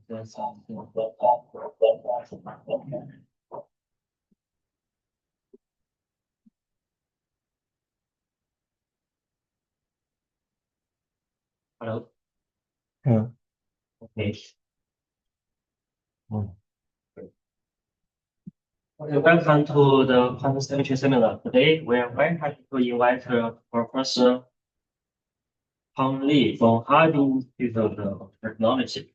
there's something. Hello. Yeah. Okay. Welcome to the quantum symmetry seminar. Today, we are very happy to invite Professor Hong Li from Harbin Institute of Technology.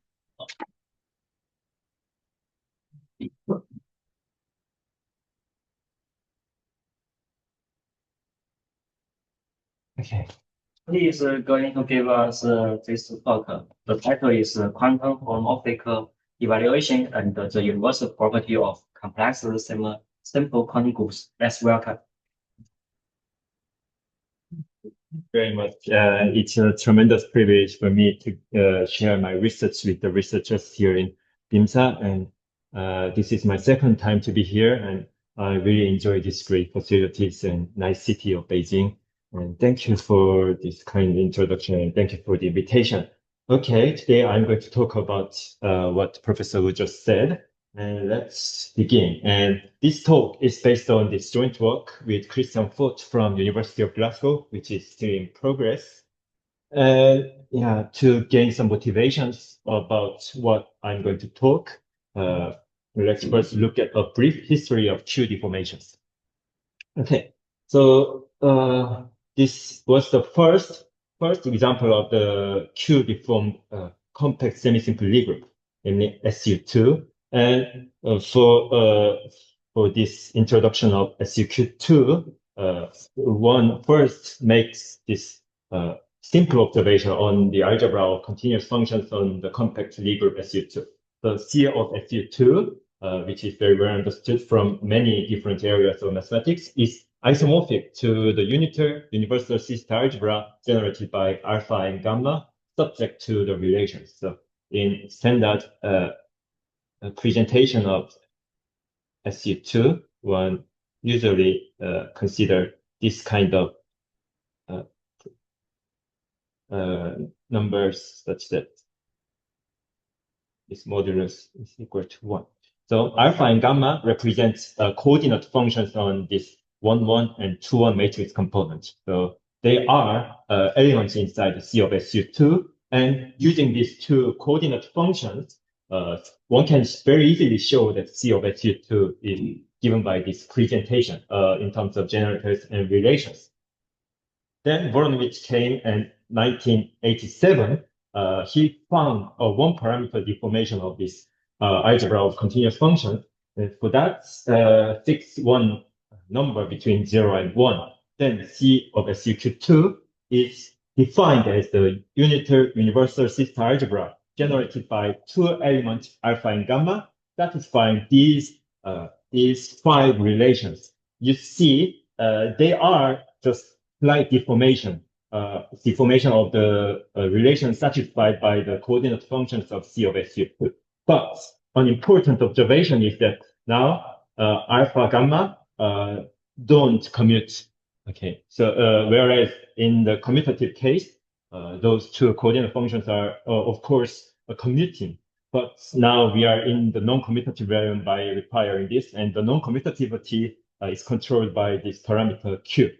Okay. He is going to give us this talk. The title is Quantum Holomorphic Evaluation and the Universal Property of Complex Simple Quantum Groups. Let's welcome. Very much. It's a tremendous privilege for me to share my research with the researchers here in BIMSA. And this is my second time to be here. And I really enjoy these great facilities and nice city of Beijing. And thank you for this kind introduction. And thank you for the invitation. Okay, today I'm going to talk about what Professor Wu just said. And let's begin. And this talk is based on this joint work with Christian Voigt from University of Glasgow, which is still in progress. And yeah, to gain some motivations about what I'm going to talk, let's first look at a brief history of Q deformations. Okay, so this was the first example of the Q deformed compact semisimple Lie group, namely SU2. And for this introduction of SUQ2, one first makes this simple observation on the algebra of continuous functions on the compact Lie group SU2. The C of SU2, which is very well understood from many different areas of mathematics, is isomorphic to the unitary universal system algebra generated by alpha and gamma, subject to the relations. So in standard presentation of SU2, one usually consider this kind of numbers such that this modulus is equal to 1. So alpha and gamma represent coordinate functions on this 1, 1 and 2, 1 matrix component. So they are elements inside the C of SU2. And using these two coordinate functions, one can very easily show that C of SU2 is given by this presentation in terms of generators and relations. Then Voronowicz came in 1987. He found a one-parameter deformation of this algebra of continuous functions. And for that, fix one number between 0 and 1. Then C of SUQ2 is defined as the unitary universal system algebra generated by two elements, alpha and gamma, satisfying these 5 relations. You see, they are just slight deformation of the relation satisfied by the coordinate functions of C of SU2. But an important observation is that now alpha gamma don't commute. Okay, so whereas in the commutative case, those two coordinate functions are of course commuting. But now we are in the non-commutative realm by requiring this, and the non-commutativity is controlled by this parameter Q.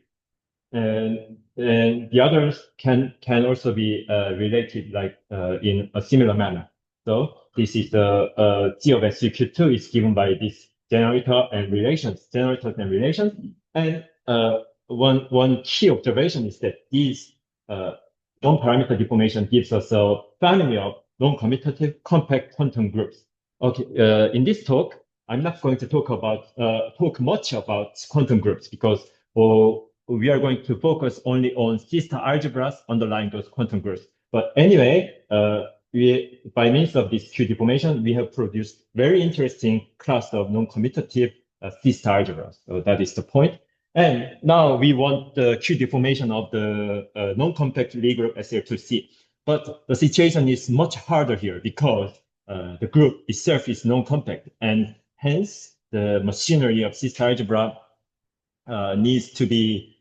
And the others can also be related like in a similar manner. So this is the T of SUQ2 is given by this generator and relations, generators and relations. And one key observation is that these one-parameter deformation gives us a family of non-commutative compact quantum groups. Okay, in this talk, I'm not going to talk much about quantum groups because we are going to focus only on system algebras underlying those quantum groups. But anyway, by means of this Q deformation, we have produced very interesting class of non-commutative system algebras. So that is the point. And now we want the Q deformation of the non-compact Lie group SL2C. But the situation is much harder here because the group itself is non-compact, and hence the machinery of system algebra needs to be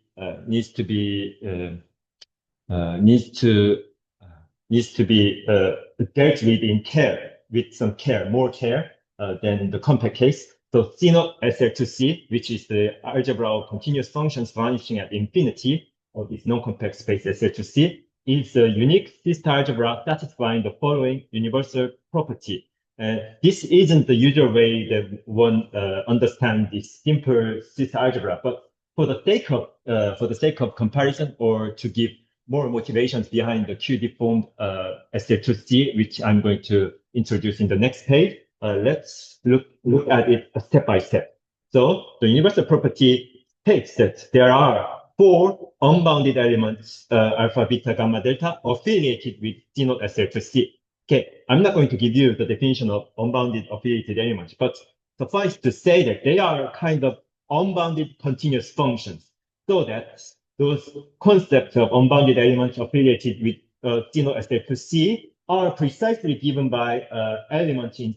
dealt with more care than the compact case. So C naught SL2C, which is the algebra of continuous functions vanishing at infinity of this non-compact space SL2C, is a unique C-star algebra satisfying the following universal property. And this isn't the usual way that one understands this simple C-star algebra, but for the sake of comparison, or to give more motivations behind the Q-deformed SL2C, which I'm going to introduce in the next page, let's look at it step by step. So the universal property states that there are 4 unbounded elements, alpha, beta, gamma, delta, affiliated with C naught SL2C. Okay, I'm not going to give you the definition of unbounded affiliated elements, but suffice to say that they are kind of unbounded continuous functions, so that those concepts of unbounded elements affiliated with C naught SL2C are precisely given by elements of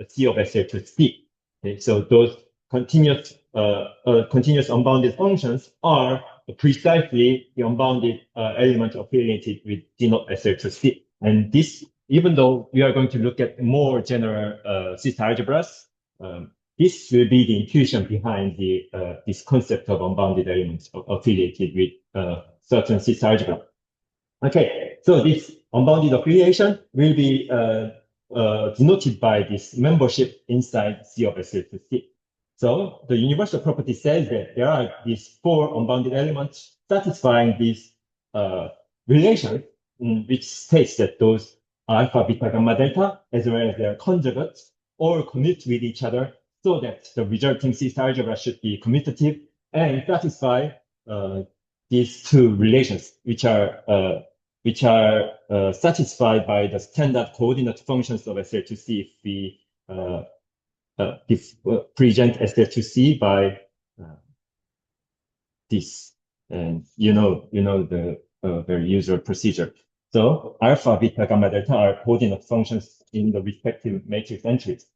C of SL2C. Okay, so those continuous unbounded functions are precisely the unbounded elements affiliated with C naught SL2C. And this, even though we are going to look at more general C-star algebras, this will be the intuition behind this concept of unbounded elements affiliated with certain C-star algebra. Okay, so this unbounded affiliation will be denoted by this membership inside C of SL2C. So the universal property says that there are these 4 unbounded elements satisfying this relation, which states that those alpha, beta, gamma, delta, as well as their conjugates, all commute with each other, so that the resulting C-star algebra should be commutative and satisfy these 2 relations, which are satisfied by the standard coordinate functions of SL2C if we present SL2C by this, and you know the very usual procedure. So alpha, beta, gamma, delta are coordinate functions in the respective matrix entries,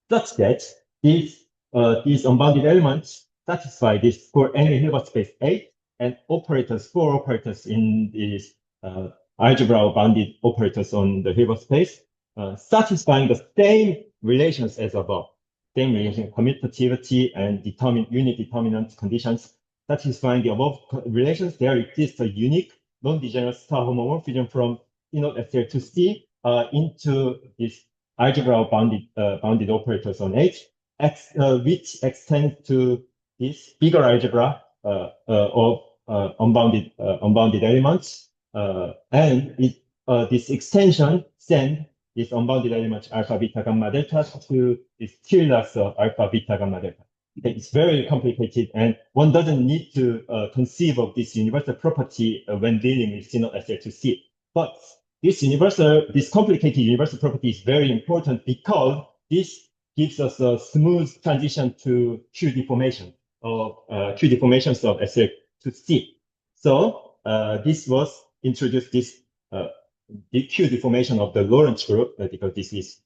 such that these unbounded elements satisfy this for any Hilbert space A, and operators, 4 operators in this algebra of bounded operators on the Hilbert space, satisfying the same relations as above, same relation, commutativity and unit determinant conditions. Satisfying the above relations, there exists a unique non-degenerate star homomorphism from C naught SL2C into this algebra of bounded operators on H, which extends to this bigger algebra of unbounded elements, and this extension sends this unbounded element alpha, beta, gamma, delta to this tilde of alpha, beta, gamma, delta. It's very complicated, and one doesn't need to conceive of this universal property when dealing with C naught SL2C. But this complicated universal property is very important because this gives us a smooth transition to Q deformations of SL2C. So this was introduced, the Q deformation of the Lorentz group, because this is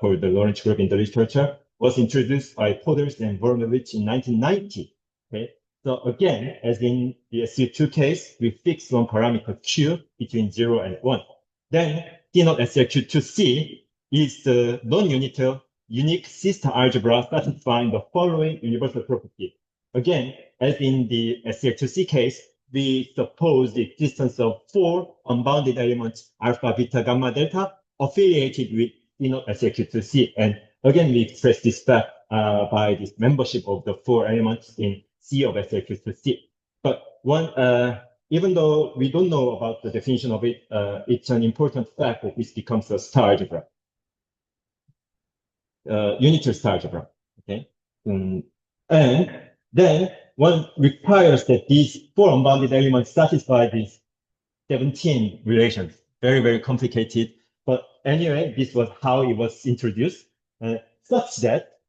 called the Lorentz group in the literature, was introduced by Poders and Vornovich in 1990. Okay, so again, as in the SL2 case, we fix one parameter Q between 0 and 1. Then C naught SL2C is the non-unital unique C-star algebra satisfying the following universal property. Again, as in the SL2C case, we suppose the existence of 4 unbounded elements, alpha, beta, gamma, delta, affiliated with C naught SL2C. And again, we express this fact by this membership of the 4 elements in C of SL2C. But even though we don't know about the definition of it, it's an important fact that this becomes a star algebra, unitary star algebra. Okay, and then one requires that these 4 unbounded elements satisfy these 17 relations. Very, very complicated. But anyway, this was how it was introduced, such that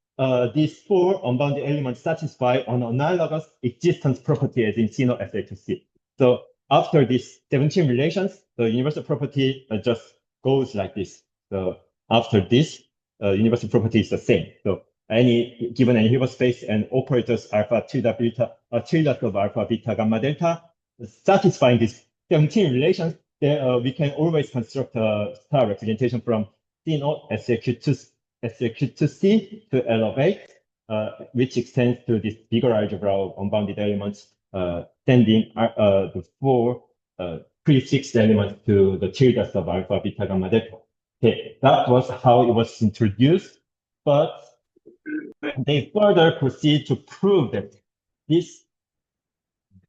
these 4 unbounded elements satisfy an analogous existence property as in C naught SL2C. So after these 17 relations, the universal property just goes like this. So after this, universal property is the same. So given any Hilbert space and operators alpha, tilde, beta, tilde of alpha, beta, gamma, delta, satisfying these 17 relations we can always construct a star representation from C0 SAQ to C to L of A, which extends to this bigger algebra of unbounded elements, sending the four prefixed elements to the tildes of alpha, beta, gamma, delta. Okay, that was how it was introduced, but they further proceed to prove that this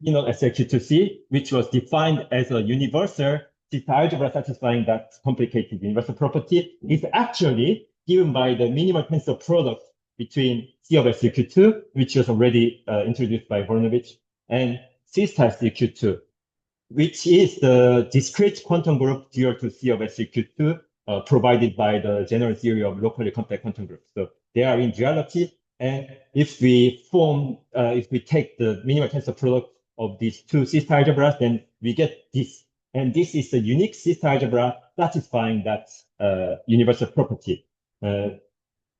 SAQ2C, which was defined as a universal zeta algebra satisfying that complicated universal property, is actually given by the minimal tensor product between C of SAQ2, which was already introduced by Voronowicz, and C star SAQ2, which is the discrete quantum group dual to C of SAQ2 provided by the general theory of locally compact quantum groups. So they are in duality. And if we take the minimal tensor product of these two C star algebras, then we get this. And this is a unique C star algebra satisfying that universal property.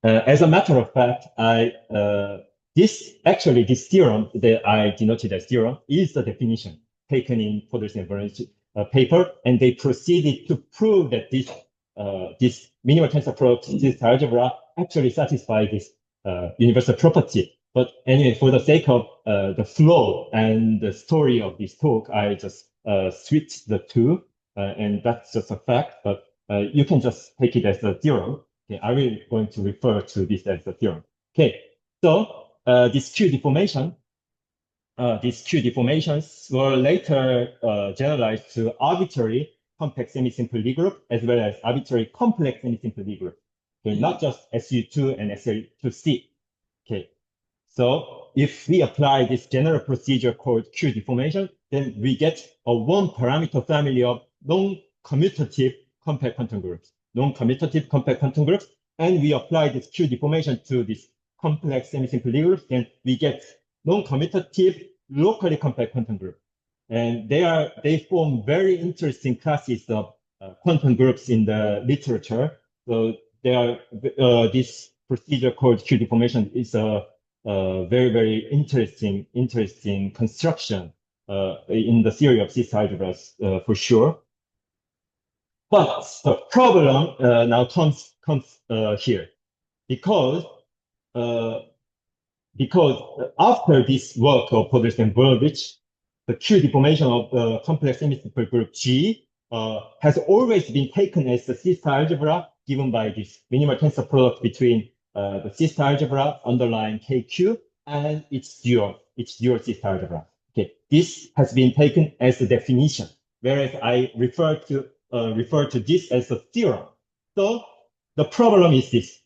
As a matter of fact, this theorem that I denoted as theorem is the definition taken in Podolsky and Voronowicz paper, and they proceeded to prove that this minimal tensor product C star algebra actually satisfies this universal property. But anyway, for the sake of the flow and the story of this talk, I just switched the two, and that's just a fact. But you can just take it as a theorem. Okay, I will going to refer to this as a theorem. Okay, so this Q deformation, these Q deformations were later generalized to arbitrary compact semisimple Lie group as well as arbitrary complex semisimple Lie group. Okay, not just SU2 and SL2C. Okay, so if we apply this general procedure called Q deformation, then we get a one-parameter family of non-commutative compact quantum groups. Non-commutative compact quantum groups, and we apply this Q deformation to this complex semisimple Lie groups, then we get non-commutative locally compact quantum group. And they form very interesting classes of quantum groups in the literature. So this procedure called Q deformation is a very, very interesting construction in the theory of C star algebras for sure. But the problem now comes here, because after this work of Podolsky and Voronowicz, the Q deformation of the complex semisimple group G has always been taken as the C star algebra given by this minimal tensor product between the C star algebra underlying KQ and its dual C star algebra. Okay, this has been taken as the definition, whereas I refer to this as a theorem. So the problem is this: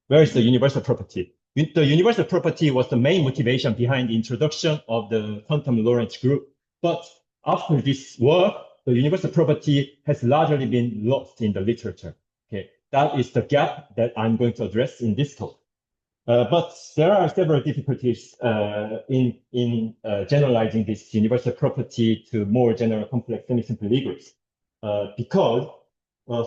where is the universal property? The universal property was the main motivation behind the introduction of the quantum Lorentz group. But after this work, the universal property has largely been lost in the literature. Okay, that is the gap that I'm going to address in this talk. But there are several difficulties in generalizing this universal property to more general complex semisimple Lie groups. Because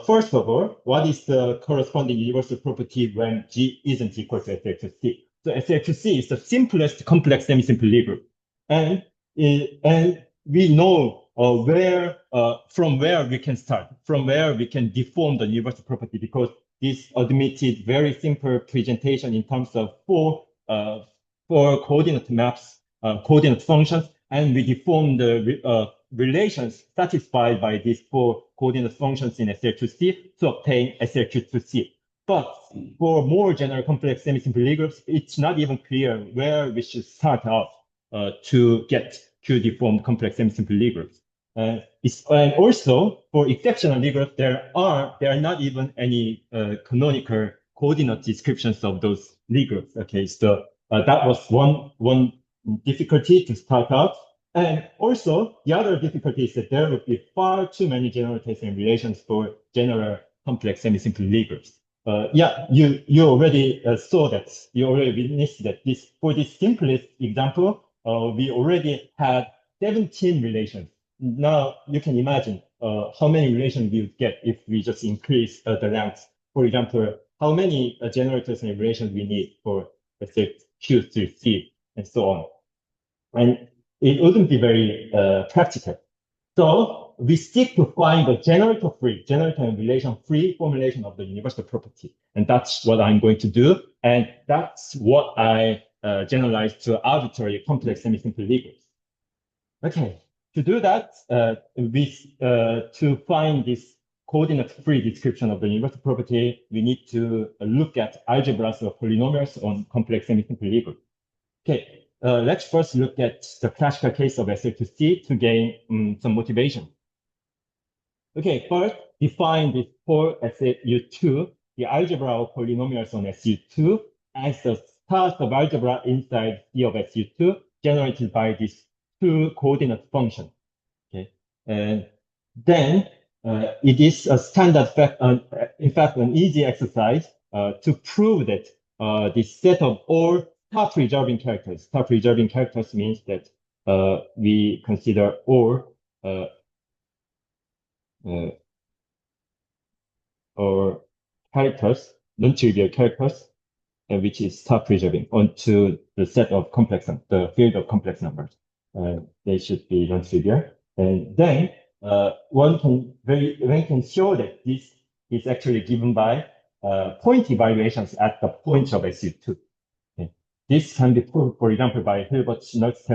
first of all, what is the corresponding universal property when G isn't equal to SAQ2C? So SAQ2C is the simplest complex semisimple Lie group, and we know from where we can start, from where we can deform the universal property, because this admitted very simple presentation in terms of four coordinate maps, coordinate functions, and we deform the relations satisfied by these four coordinate functions in SL2C to obtain SLQ2C. But for more general complex semisimple Lie groups, it's not even clear where we should start out to get Q-deformed complex semisimple Lie groups. And also for exceptional Lie groups, there are not even any canonical coordinate descriptions of those Lie groups. Okay, so that was one difficulty to start out. And also, the other difficulty is that there would be far too many generalities and relations for general complex semisimple Lie groups. Yeah, you already saw that. You already witnessed that for this simplest example, we already had 17 relations. Now you can imagine how many relations we would get if we just increase the length. For example, how many generators and relations we need for, let's say, Q through C and so on. And it wouldn't be very practical. So we stick to find the generator and relation-free formulation of the universal property. And that's what I'm going to do. And that's what I generalized to arbitrary complex semisimple Legals. Okay, to do that, to find this coordinate-free description of the universal property, we need to look at algebras of polynomials on complex semisimple Legals. Okay, let's first look at the classical case of SL2C to gain some motivation. Okay, first, define this for SU2, the algebra of polynomials on SU2 as the start of algebra inside C of SU2 generated by these two coordinate functions. Okay, and then it is a standard fact, in fact, an easy exercise to prove that this set of all star-preserving characters. Star-preserving characters means that we consider all or characters, non-trivial characters, which is star-preserving onto the set of complex, the field of complex numbers. They should be non-trivial. And then one can show that this is actually given by point evaluations at the point of SU2. Okay. This can be proved, for example, by Hilbert's Lorentz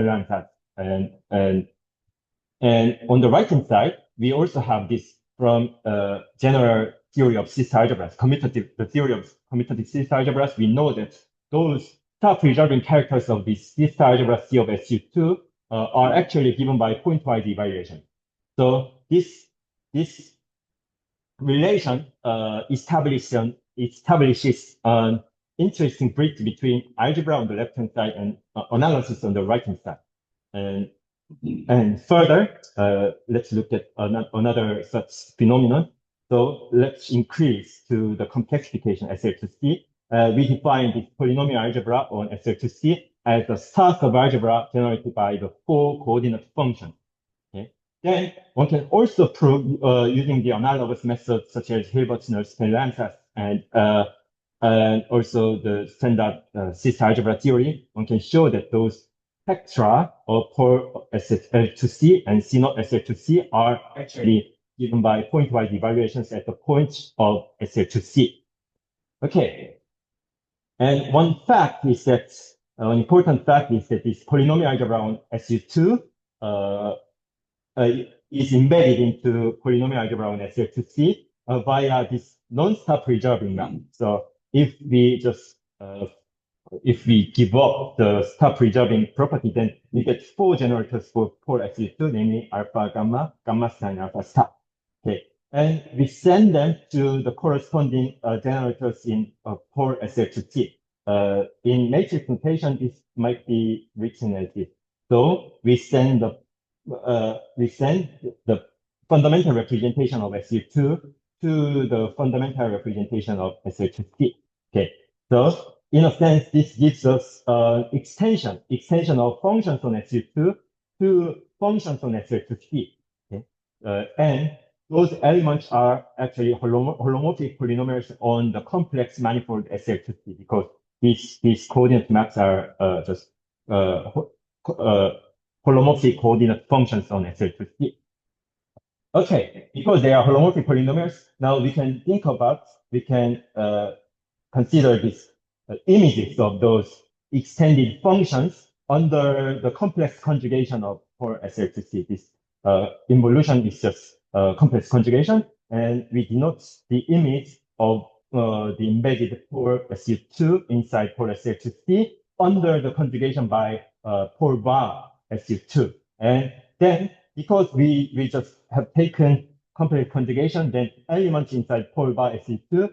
and on the right-hand side, we also have this from general theory of cis algebras, the theory of commutative cis algebras. We know that those star-preserving characters of this cis algebra C of SU2 are actually given by pointwise evaluation. So this relation establishes an interesting bridge between algebra on the left-hand side and analysis on the right-hand side. And further, let's look at another such phenomenon. So let's increase to the complexification SL2C. We define this polynomial algebra on SL2C as the start of algebra generated by the four coordinate functions. Okay. Then one can also prove using the analogous methods such as Hilbert's Lorentz and also the standard cis algebra theory. One can show that those spectra of for SL2C and C0 SL2C are actually given by pointwise evaluations at the point of SL2C. Okay. And one fact is that, an important fact is that this polynomial algebra on SU2 is embedded into polynomial algebra on SL2C via this non-star preserving map. So if we just give up the star preserving property, then we get four generators for SU2, namely alpha, gamma, gamma star, and alpha star. Okay, and we send them to the corresponding generators in for SL2T. In matrix notation, this might be written as this. So we send the fundamental representation of SU2 to the fundamental representation of SL2T. Okay, so in a sense, this gives us extension of functions on SU2 to functions on SL2T. Okay, and those elements are actually holomorphic polynomials on the complex manifold SL2T because these coordinate maps are just holomorphic coordinate functions on SL2T. Okay, because they are holomorphic polynomials, now we can consider these images of those extended functions under the complex conjugation of for SL2C. This involution is just complex conjugation, and we denote the image of the embedded for SU2 inside for SL2C under the conjugation by Paul bar SU2. And then because we just have taken complex conjugation, then elements inside Paul bar SU2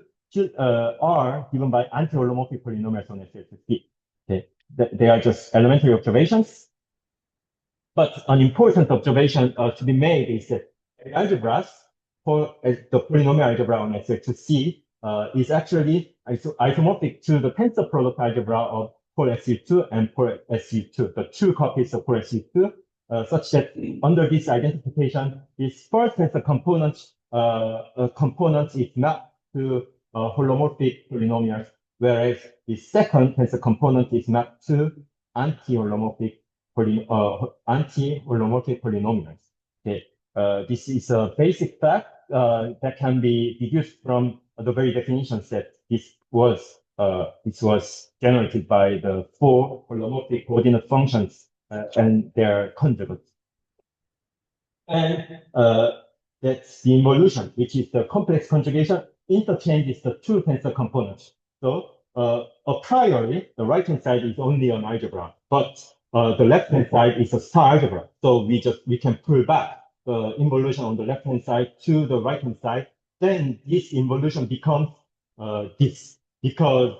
are given by anti-holomorphic polynomials on SL2C. Okay, they are just elementary observations. But an important observation to be made is that algebras for the polynomial algebra on SL2C is actually isomorphic to the tensor product algebra of for SU2 and for SU2, the two copies of for SU2, such that under this identification, this first tensor component is mapped to holomorphic polynomials, whereas the second tensor component is mapped to anti-holomorphic polynomials. Okay. this is a basic fact that can be deduced from the very definition set. This was generated by the four holomorphic coordinate functions and their conjugates. And that's the involution, which is the complex conjugation interchanges the two tensor components. So a priori, the right-hand side is only an algebra, but the left-hand side is a star algebra. So we can pull back the involution on the left-hand side to the right-hand side. Then this involution becomes this, because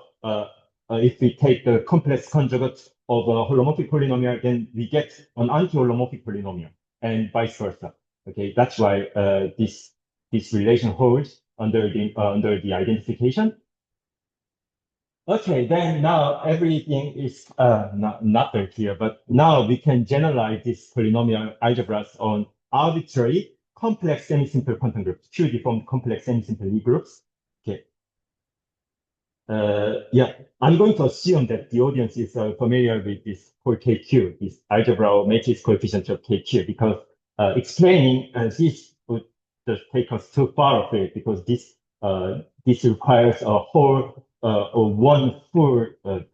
if we take the complex conjugate of a holomorphic polynomial, then we get an anti-holomorphic polynomial, and vice versa. Okay, that's why this relation holds under the identification. Okay, then now everything is not very clear, but now we can generalize this polynomial algebras on arbitrary complex semisimple quantum groups, Q-deformed complex semisimple Lie groups. Okay. Yeah, I'm going to assume that the audience is familiar with this for KQ, this algebra matrix coefficient of KQ, because explaining this would just take us too far afield, because this requires a whole one full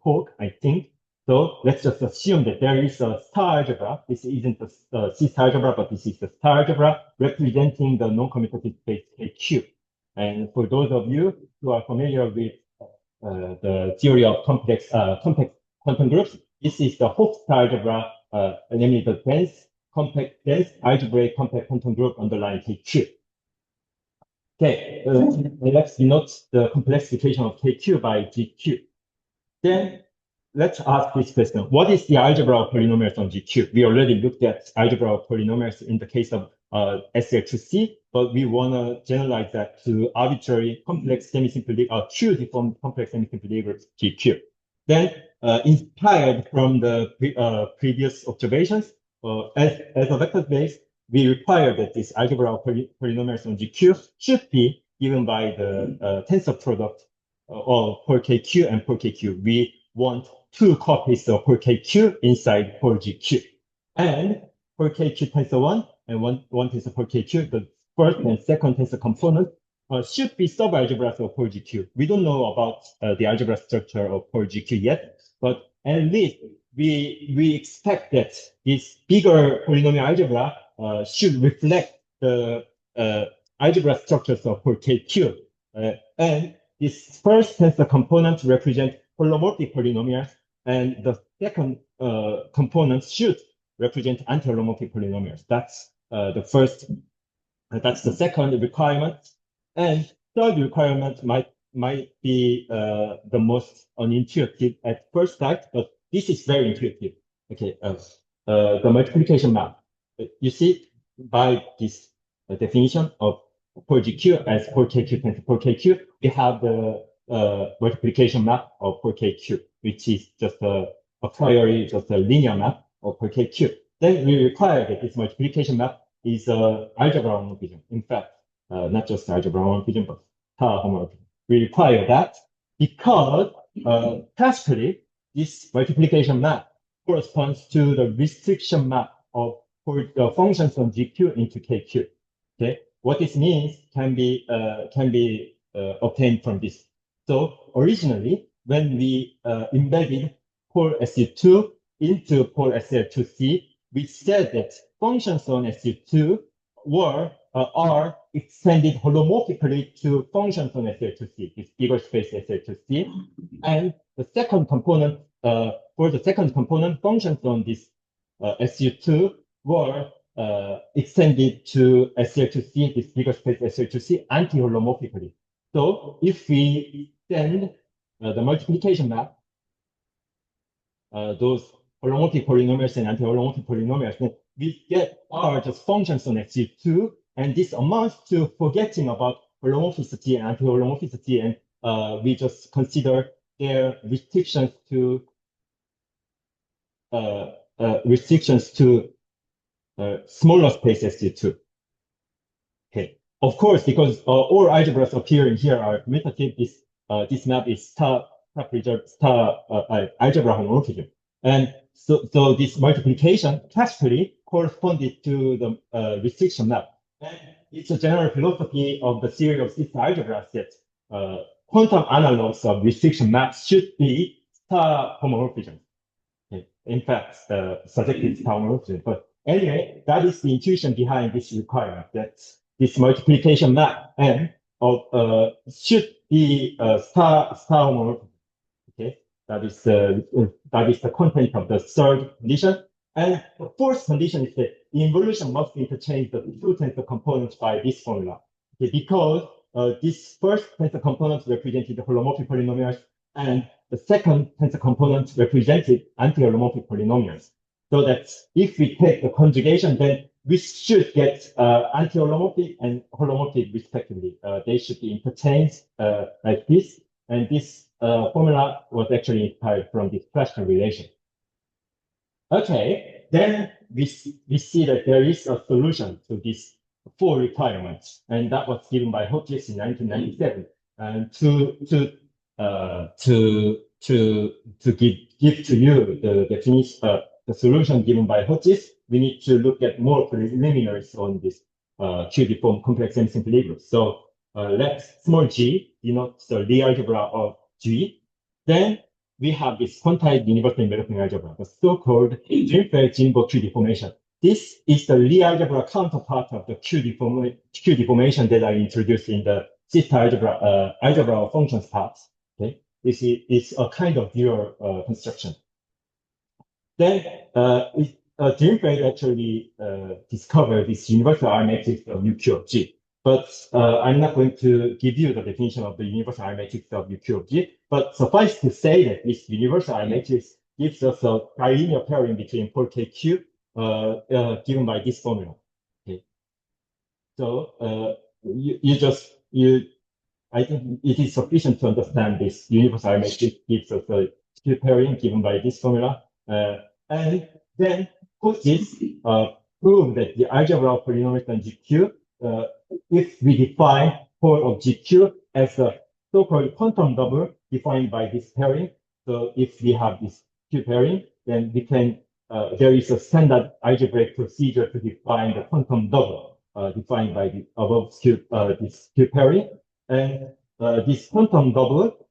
talk, I think. So let's just assume that there is a star algebra. This isn't the C-star algebra, but this is the star algebra representing the non-commutative space KQ. And for those of you who are familiar with the theory of complex quantum groups, this is the Hofstad algebra, namely the dense algebraic complex quantum group underlying KQ. Okay, let's denote the complexification of KQ by GQ. Then let's ask this question: what is the algebra of polynomials on GQ? We already looked at algebra of polynomials in the case of SL2C, but we want to generalize that to arbitrary complex semisimple Q-deformed complex semisimple Lie groups GQ. Then, inspired from the previous observations, as a vector space, we require that this algebra of polynomials on GQ should be given by the tensor product of Pol KQ and Pol KQ. We want two copies of Pol KQ inside Pol GQ. And Pol KQ tensor 1 and one tensor Pol KQ, the first and second tensor component, should be subalgebras of Pol GQ. We don't know about the algebra structure of Pol GQ yet, but at least we expect that this bigger polynomial algebra should reflect the algebra structures of Pol KQ. And this first tensor component represents holomorphic polynomials, and the second component should represent anti-holomorphic polynomials. That's the second requirement. And third requirement might be the most unintuitive at first sight, but this is very intuitive. Okay, the multiplication map. You see, by this definition of Pol GQ as Pol KQ tensor Pol KQ, we have the multiplication map of Pol KQ, which is just a priori, just a linear map of Pol KQ. Then we require that this multiplication map is algebra homomorphism. In fact, not just algebra homomorphism, but star homomorphism. We require that because classically, this multiplication map corresponds to the restriction map of the functions on GQ into KQ. Okay, what this means can be obtained from this. So originally, when we embedded Pol SU2 into Pol SL2C, we said that functions on SU2 are extended holomorphically to functions on SL2C, this bigger space SL2C. And the second component, for the second component, functions on this SU2 were extended to SL2C, this bigger space SL2C, anti-holomorphically. So if we extend the multiplication map, those holomorphic polynomials and anti-holomorphic polynomials, then we get are just functions on SU2, and this amounts to forgetting about holomorphicity and anti-holomorphicity, and we just consider their restrictions to smaller space SU2. Okay, of course, because all algebras appearing here are commutative, this map is star algebra homomorphism, and so this multiplication classically corresponded to the restriction map. And it's a general philosophy of the theory of system algebra that quantum analogs of restriction maps should be star homomorphism. Okay. In fact, subjective star homomorphism. But anyway, that is the intuition behind this requirement, that this multiplication map M of should be star homomorphism. Okay, that is the content of the third condition. And the fourth condition is that the involution must interchange the two tensor components by this formula. Okay, because this first tensor component represented the holomorphic polynomials, and the second tensor component represented anti-holomorphic polynomials. So that if we take the conjugation, then we should get anti-holomorphic and holomorphic respectively. They should be interchanged like this. And this formula was actually inspired from this Christian relation. Okay, then we see that there is a solution to these four requirements, and that was given by Hodges in 1997. And to give to you the definition, the solution given by Hodges, we need to look at more preliminaries on this Q-deformed complex semisimple equals. So let small g denote the Lie algebra of G. Then we have this quantized universal enveloping algebra, the so-called Dirichlet-Jinbo Q deformation. This is the Lie algebra counterpart of the Q deformation that I introduced in the system algebra of functions part. Okay, this is a kind of dual construction. Then Dirichlet actually discovered this universal R matrix of UQ of G. But I'm not going to give you the definition of the universal R matrix of UQ of G. But suffice to say that this universal R matrix gives us a bilinear pairing between 4KQ given by this formula. Okay. So I think it is sufficient to understand this universal R matrix gives us a Q pairing given by this formula. And then Hodges proved that the algebra of polynomials on GQ, if we define pole of GQ as a so-called quantum double defined by this pairing, so if we have this Q pairing, then we can, there is a standard algebraic procedure to define the quantum double defined by the above this Q pairing. And this quantum double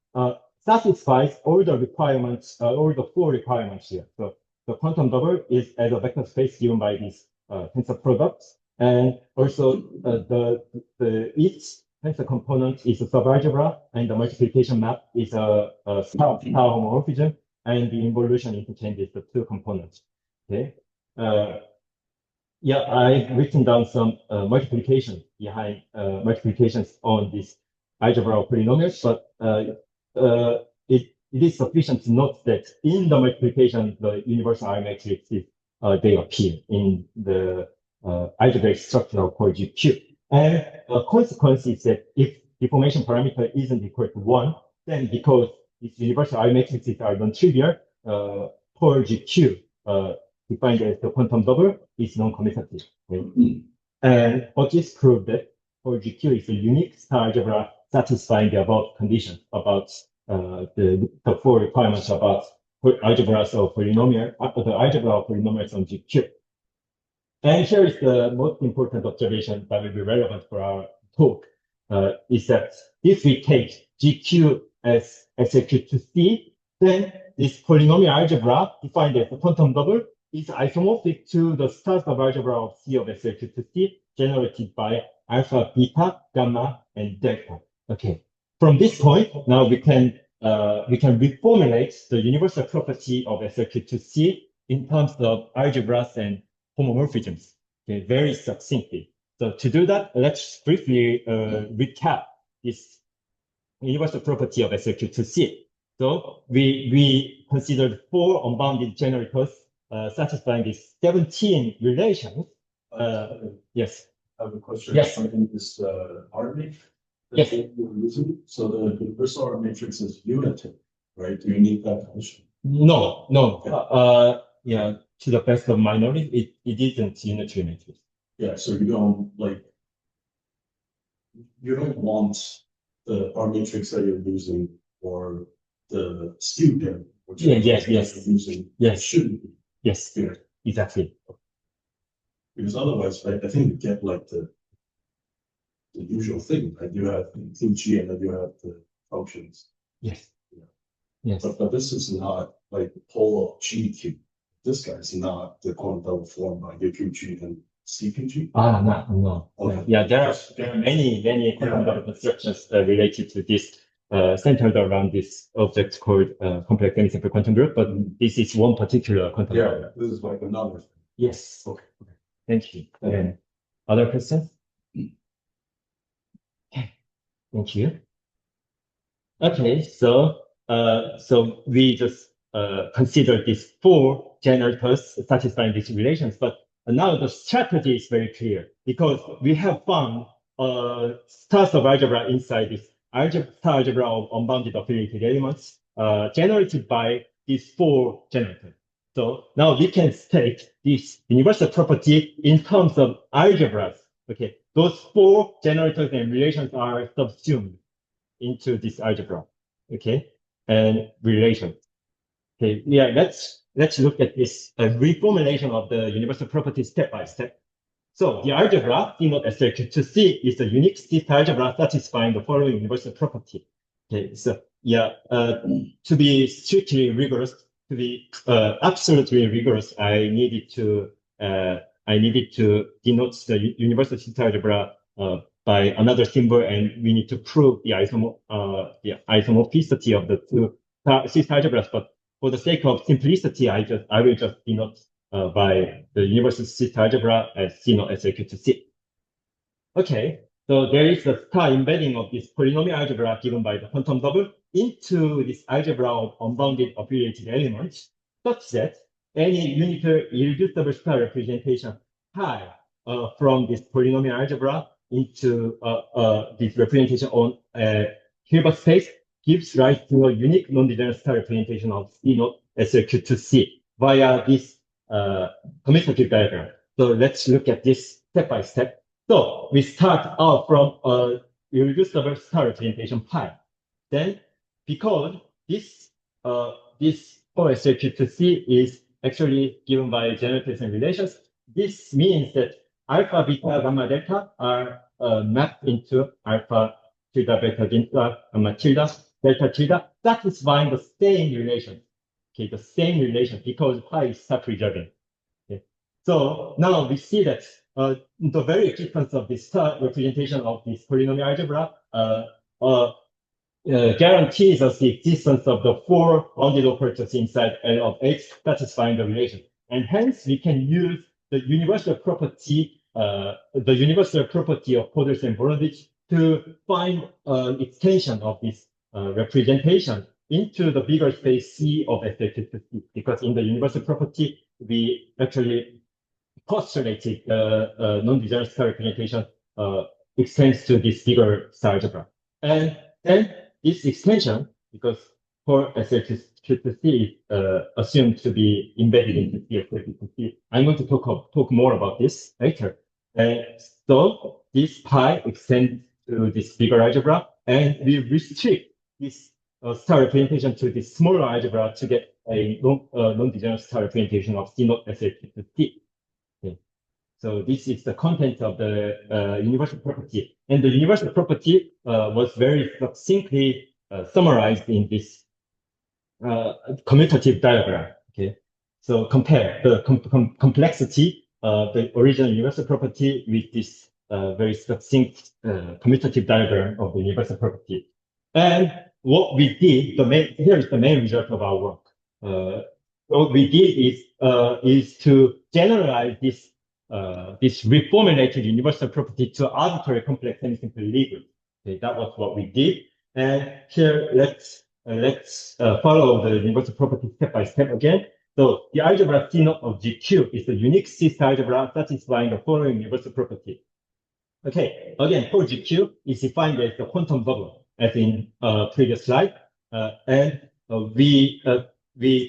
satisfies all the requirements, all the four requirements here. So the quantum double is as a vector space given by these tensor products. And also each tensor component is a subalgebra, and the multiplication map is a star homomorphism, and the involution interchanges the two components. Okay. Yeah, I've written down some multiplications behind multiplications on this algebra of polynomials, but it is sufficient to note that in the multiplication, the universal R matrices they appear in the algebraic structure of core GQ. And a consequence is that if deformation parameter isn't equal to 1, then because these universal R matrices are non-trivial, core GQ defined as the quantum double is non-commutative. Okay? And Hodges proved that core GQ is a unique star algebra satisfying the above conditions about the four requirements about algebras of polynomial, the algebra of polynomials on GQ. And here is the most important observation that will be relevant for our talk, is that if we take GQ as SLQ to C, then this polynomial algebra defined as the quantum double is isomorphic to the star subalgebra of C of SLQ to C generated by alpha, beta, gamma, and delta. Okay. From this point, now we can reformulate the universal property of SLQ to C in terms of algebras and homomorphisms, okay, very succinctly. So to do that, let's briefly recap this universal property of SLQ to C. So we considered 4 unbounded generators satisfying these 17 relations. Yes. I have a question. Yes. Something is Harbin. Yes. So the universal R matrix is unitive, right? Do you need that condition? No. Yeah, to the best of my knowledge, it isn't unitary matrix. Yeah, so you don't want the R matrix that you're using for the skew pair, which yes. you're using. Yes. Shouldn't be. Yes. Yeah. Exactly. Because otherwise, I think you get like the the usual thing, right? You have Q and then you have the functions. Yes. Yeah. Yes. But this is not like polar GQ. This guy is not the quantum double form by UQG and CQG. No. Okay. Yeah, there are many quantum double constructions related to this, centered around this object called complex semisimple quantum group, but this is one particular quantum double. Yeah, this is like another thing. Yes. Okay. Thank you. Again, other questions? Okay. Thank you. Okay, so we just consider these 4 generators satisfying these relations, but now the strategy is very clear because we have found star subalgebra inside this star algebra of unbounded affiliated elements generated by these 4 generators. So now we can state this universal property in terms of algebras. Okay, those 4 generators and relations are subsumed into this algebra, okay, and relations. Okay, yeah, let's look at this reformulation of the universal property step by step. So the algebra C naught SLQ2C is a unique C algebra satisfying the following universal property. Okay, so yeah, to be strictly rigorous, to be absolutely rigorous, I needed to denote the universal C algebra by another symbol, and we need to prove the isomorphicity of the 2 C algebras. But for the sake of simplicity, I will just denote by the universal C algebra as C naught SLQ2C. Okay, so there is a star embedding of this polynomial algebra given by the quantum double into this algebra of unbounded affiliated elements, such that any unitary irreducible star representation pi from this polynomial algebra into this representation on Hilbert space gives rise to a unique non-degenerate star representation of C naught SLQ2C via this commutative diagram. So let's look at this step by step. So we start out from a irreducible star representation pi. Then, because this SLQ2C is actually given by generators and relations, this means that alpha, beta, gamma, delta are mapped into alpha, tilde, beta, delta, gamma, tilde, delta, tilde, satisfying the same relation. Okay, the same relation because pi is star preserving. Okay. So now we see that the very existence of this star representation of this polynomial algebra guarantees us the existence of the 4 bounded operators inside L of H satisfying the relation. And hence we can use the universal property of Poders and Voronich to find an extension of this representation into the bigger space C of SLQ2C, because in the universal property, we actually postulated the non-degenerate star representation extends to this bigger star algebra. And then this extension, because for SLQ2C is assumed to be embedded into SLQ2C, I'm going to talk more about this later. So this pi extends to this bigger algebra, and we restrict this star representation to this smaller algebra to get a non-degenerate star representation of C naught SLQ2C. Okay. So this is the content of the universal property, and the universal property was very succinctly summarized in this commutative diagram. Okay, so compare the complexity of the original universal property with this very succinct commutative diagram of the universal property. And what we did, here is the main result of our work. What we did is to generalize this reformulated universal property to arbitrary complex semisimple Lie. Okay, that was what we did. And here, let's follow the universal property step by step again. So the algebra C naught of GQ is the unique C algebra satisfying the following universal property. Okay, again, for GQ is defined as the quantum bubble, as in previous slide, and we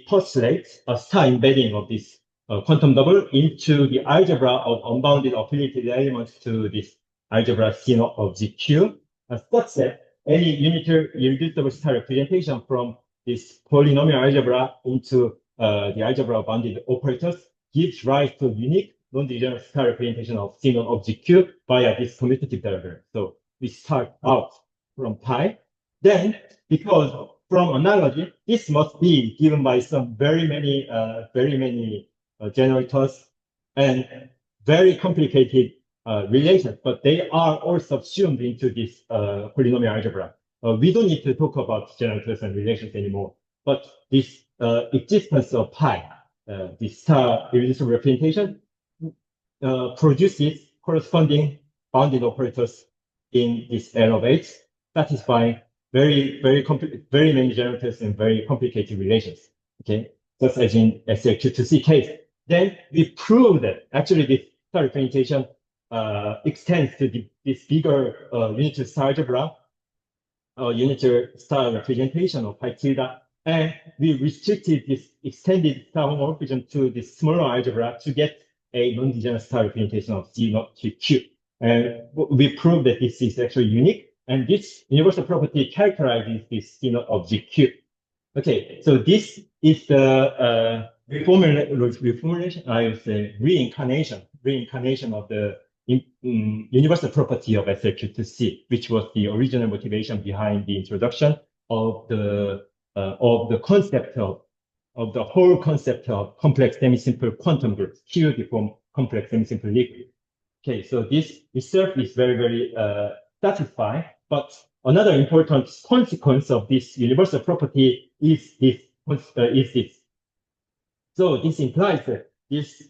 postulate a star embedding of this quantum double into the algebra of unbounded affiliated elements to this algebra C naught of GQ, such that any unitary irreducible star representation from this polynomial algebra into the algebra of bounded operators gives rise to unique non-degenerate star representation of single object Q via this commutative diagram. So we start out from pi. Then, because from analogy, this must be given by some very many generators and very complicated relations, but they are all subsumed into this polynomial algebra. We don't need to talk about generators and relations anymore, but this existence of pi, this star irreducible representation, produces corresponding bounded operators in this L of H, satisfying very many generators and very complicated relations. Okay, just as in SLQ2C case. Then we prove that actually this star representation extends to this bigger unitary star algebra, unitary star representation of pi tilde, and we restricted this extended star homomorphism to this smaller algebra to get a non-degenerate star representation of C naught to Q. And we proved that this is actually unique, and this universal property characterizes this C naught of GQ. Okay, so this is the reformulation, I would say reincarnation of the universal property of SLQ2C, which was the original motivation behind the introduction of the concept of the whole concept of complex semisimple quantum groups, QD from complex semisimple liquid. Okay, so this itself is very satisfying, but another important consequence of this universal property is this. So this implies that this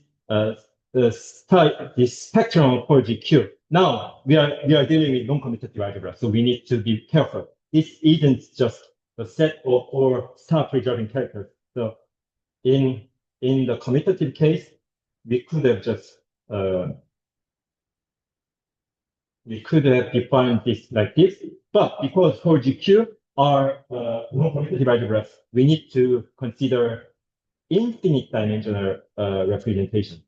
spectrum for GQ. Now we are dealing with non-commutative algebra, so we need to be careful. This isn't just a set of all star preserving characters. So in the commutative case, we could have just defined this like this, but because for GQ are non-commutative algebras, we need to consider infinite dimensional representation.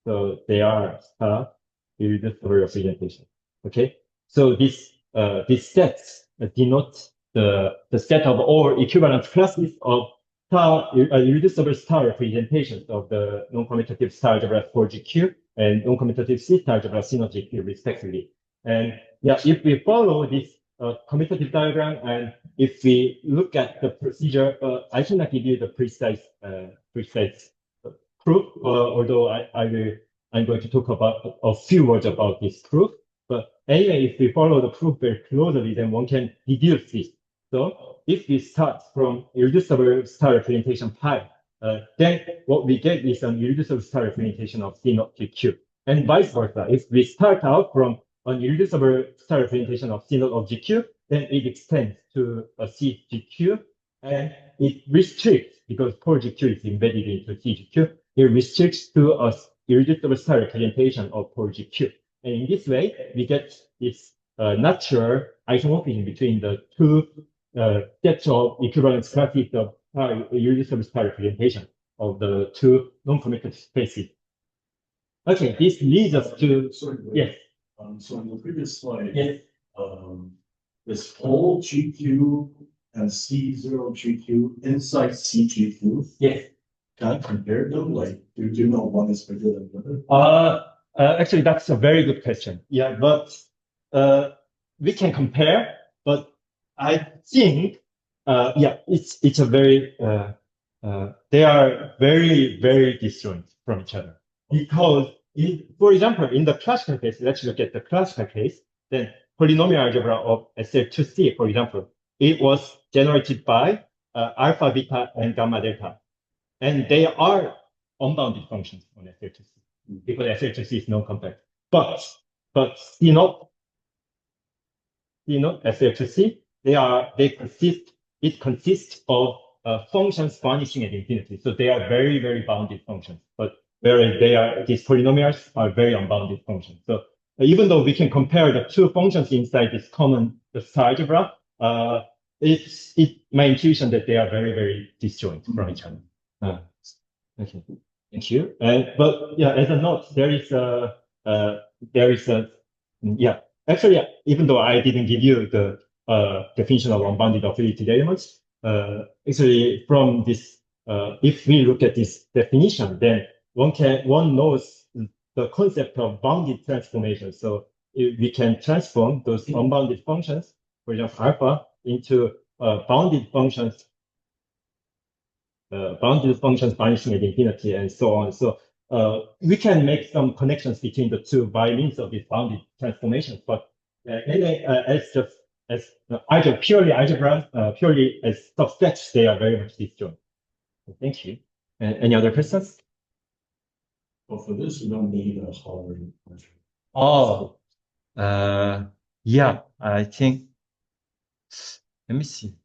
So they are star irreducible representation. Okay, so this sets denote the set of all equivalent classes of irreducible star representations of the non-commutative star algebra for GQ and non-commutative C star algebra C naught GQ respectively. And yeah, if we follow this commutative diagram and if we look at the procedure, I cannot give you the precise proof, although I'm going to talk about a few words about this proof. But anyway, if we follow the proof very closely, then one can deduce this. So if we start from irreducible star representation pi, then what we get is an irreducible star representation of C naught to Q. And vice versa. If we start out from an irreducible star representation of C naught of GQ, then it extends to a CGQ, and it restricts, because core GQ is embedded into CGQ, it restricts to a irreducible star representation of core GQ. And in this way, we get this natural isomorphism between the two sets of equivalent classes of irreducible star representation of the two non-commutative spaces. Okay, this leads us to yes. So in the previous slide, Yes. This whole GQ and C0 GQ inside CGQ. Yes. Can I compare them? Like, do you know one is bigger than the other? Actually, that's a very good question. Yeah, but we can compare, but I think, yeah, it's a very, they are very disjoint from each other. Because, for example, in the classical case, let's look at the classical case, then polynomial algebra of SL2C, for example, it was generated by alpha, beta, and gamma, delta. And they are unbounded functions on SL2C, because SL2C is non-compact. But C naught SL2C, it consists of functions vanishing at infinity. So they are very bounded functions, but whereas these polynomials are very unbounded functions. So even though we can compare the two functions inside this common star algebra, it's my intuition that they are very disjoint from each other. Okay, thank you. But yeah, as a note, there is a actually, even though I didn't give you the definition of unbounded affiliated elements, actually from this, if we look at this definition, then one knows the concept of bounded transformation. So we can transform those unbounded functions, for example, alpha, into bounded functions vanishing at infinity and so on. So we can make some connections between the two by means of these bounded transformations, but purely as subsets, they are very much disjoint. Thank you. Any other questions? Well, for this, we don't need a Harbin measure. Oh, yeah, I think, let me see.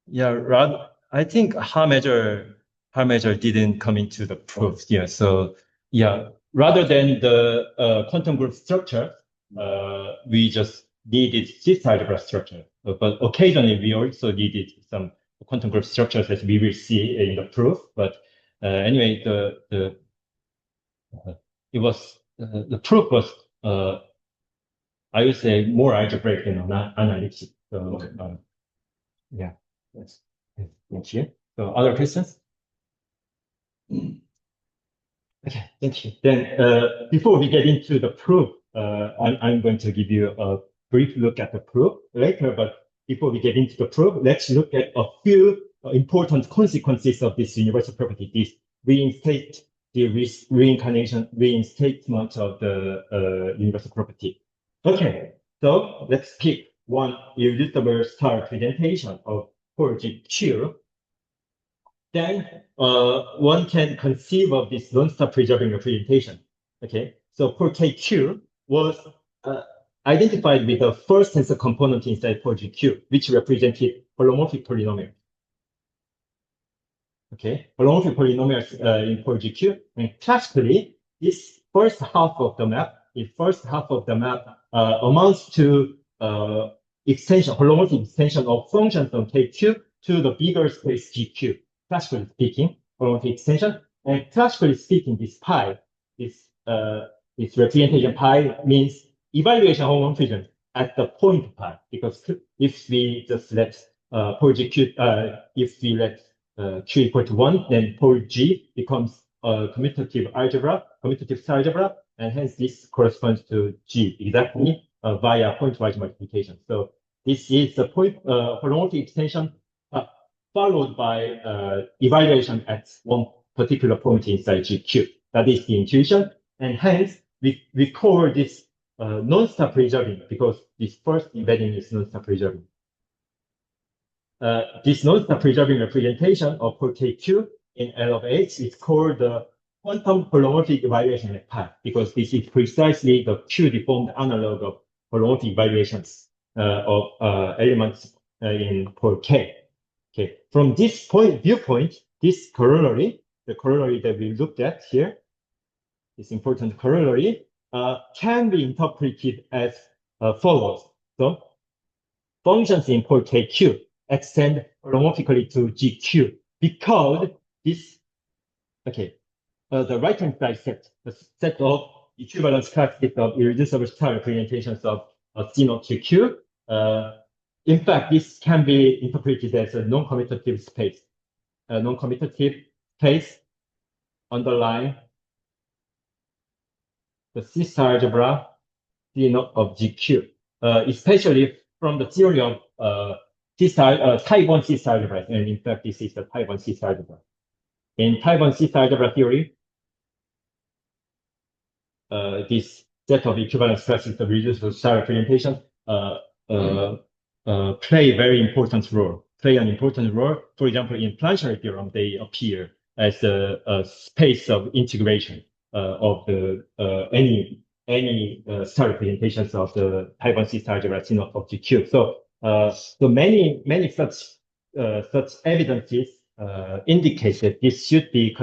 Yeah, rather, I think Haar measure didn't come into the proof. Yeah, so yeah, rather than the quantum group structure, we just needed cis algebra structure. But occasionally we also needed some quantum group structures that we will see in the proof. But anyway, the proof was I would say more algebraic than analytic. So yeah, yes. Thank you. So other questions? Okay, thank you. Then before we get into the proof, I'm going to give you a brief look at the proof later, but before we get into the proof, let's look at a few important consequences of this universal property, this reinstatement of the universal property. Okay, so let's pick one irreducible star representation of PORGQ. Then one can conceive of this non-star preserving representation. Okay, so PORKQ was identified with the first tensor component inside PORGQ, which represented holomorphic polynomial. Okay, holomorphic polynomials in PORGQ, and classically, this first half of the map amounts to holomorphic extension of functions on KQ to the bigger space GQ. Classically speaking, holomorphic extension, and classically speaking, this pi, this representation pi means evaluation homomorphism at the point pi, because if we just let if we let Q equal to 1, then pole G becomes a commutative star algebra, and hence this corresponds to G exactly via pointwise multiplication. So this is the holomorphic extension followed by evaluation at one particular point inside GQ. That is the intuition, and hence we call this non-star preserving because this first embedding is non-star preserving. This non-star preserving representation of KQ in L of H is called the quantum holomorphic evaluation at pi, because this is precisely the Q-deformed analog of holomorphic evaluations of elements in pole K. Okay, from this viewpoint, this corollary, the corollary that we looked at here, this important corollary, can be interpreted as follows. So functions in pole KQ extend holomorphically to GQ because this, okay, the right-hand side set, the set of equivalence characteristics of irreducible star representations of C0 GQ. In fact, this can be interpreted as a non-commutative space. A non-commutative space underlying the C-star algebra C0 of GQ, especially from the theory of type 1 C-star algebra. And in fact, this is the type 1 C-star algebra. In type 1 C-star algebra theory, this set of equivalence classes of reducible star representation play an important role. For example, in planetary theorem, they appear as a space of integration of the any star representations of the type 1 C-star algebra C0 of GQ. So many such evidences indicate that this should be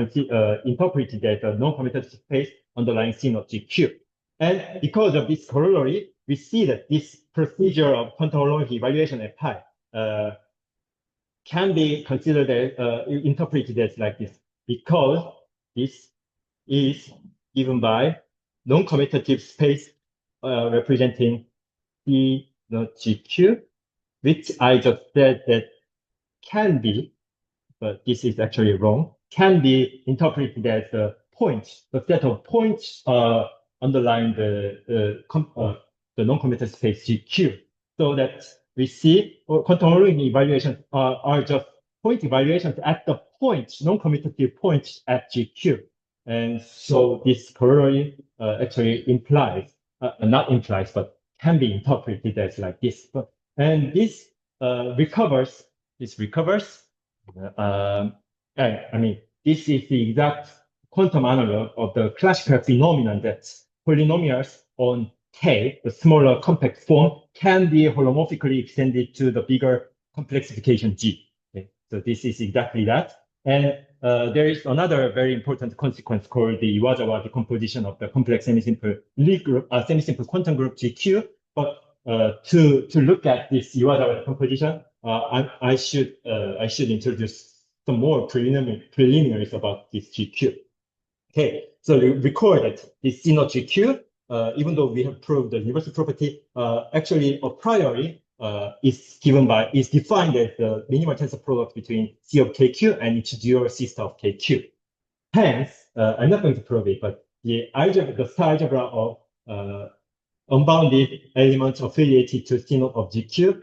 interpreted as a non-commutative space underlying C0 GQ. And because of this corollary, we see that this procedure of quantum holomorphic evaluation at pi can be considered as interpreted as like this, because this is given by non-commutative space representing C not GQ, which I just said that can be, but this is actually wrong, can be interpreted as a points, the set of points underlying the non-commuter space GQ, so that we see quantum Holomorphic evaluations are just point evaluations at the point, non-commutative points at GQ. And so this corollary actually implies, not implies, but can be interpreted as like this. And this recovers. I mean, this is the exact quantum analog of the classical phenomenon that polynomials on K, the smaller compact form, can be holomorphically extended to the bigger complexification G. Okay? So this is exactly that. And there is another very important consequence called the Iwasawa decomposition of the complex semisimple group, semisimple quantum group GQ. But to look at this Iwasawa decomposition, I should introduce some more preliminaries about this GQ. Okay, so we recorded this C naught GQ, even though we have proved the universal property, actually a priori is defined as the minimal tensor product between C of KQ and its dual C star of KQ. Hence, I'm not going to prove it, but the star algebra of unbounded elements affiliated to C naught of GQ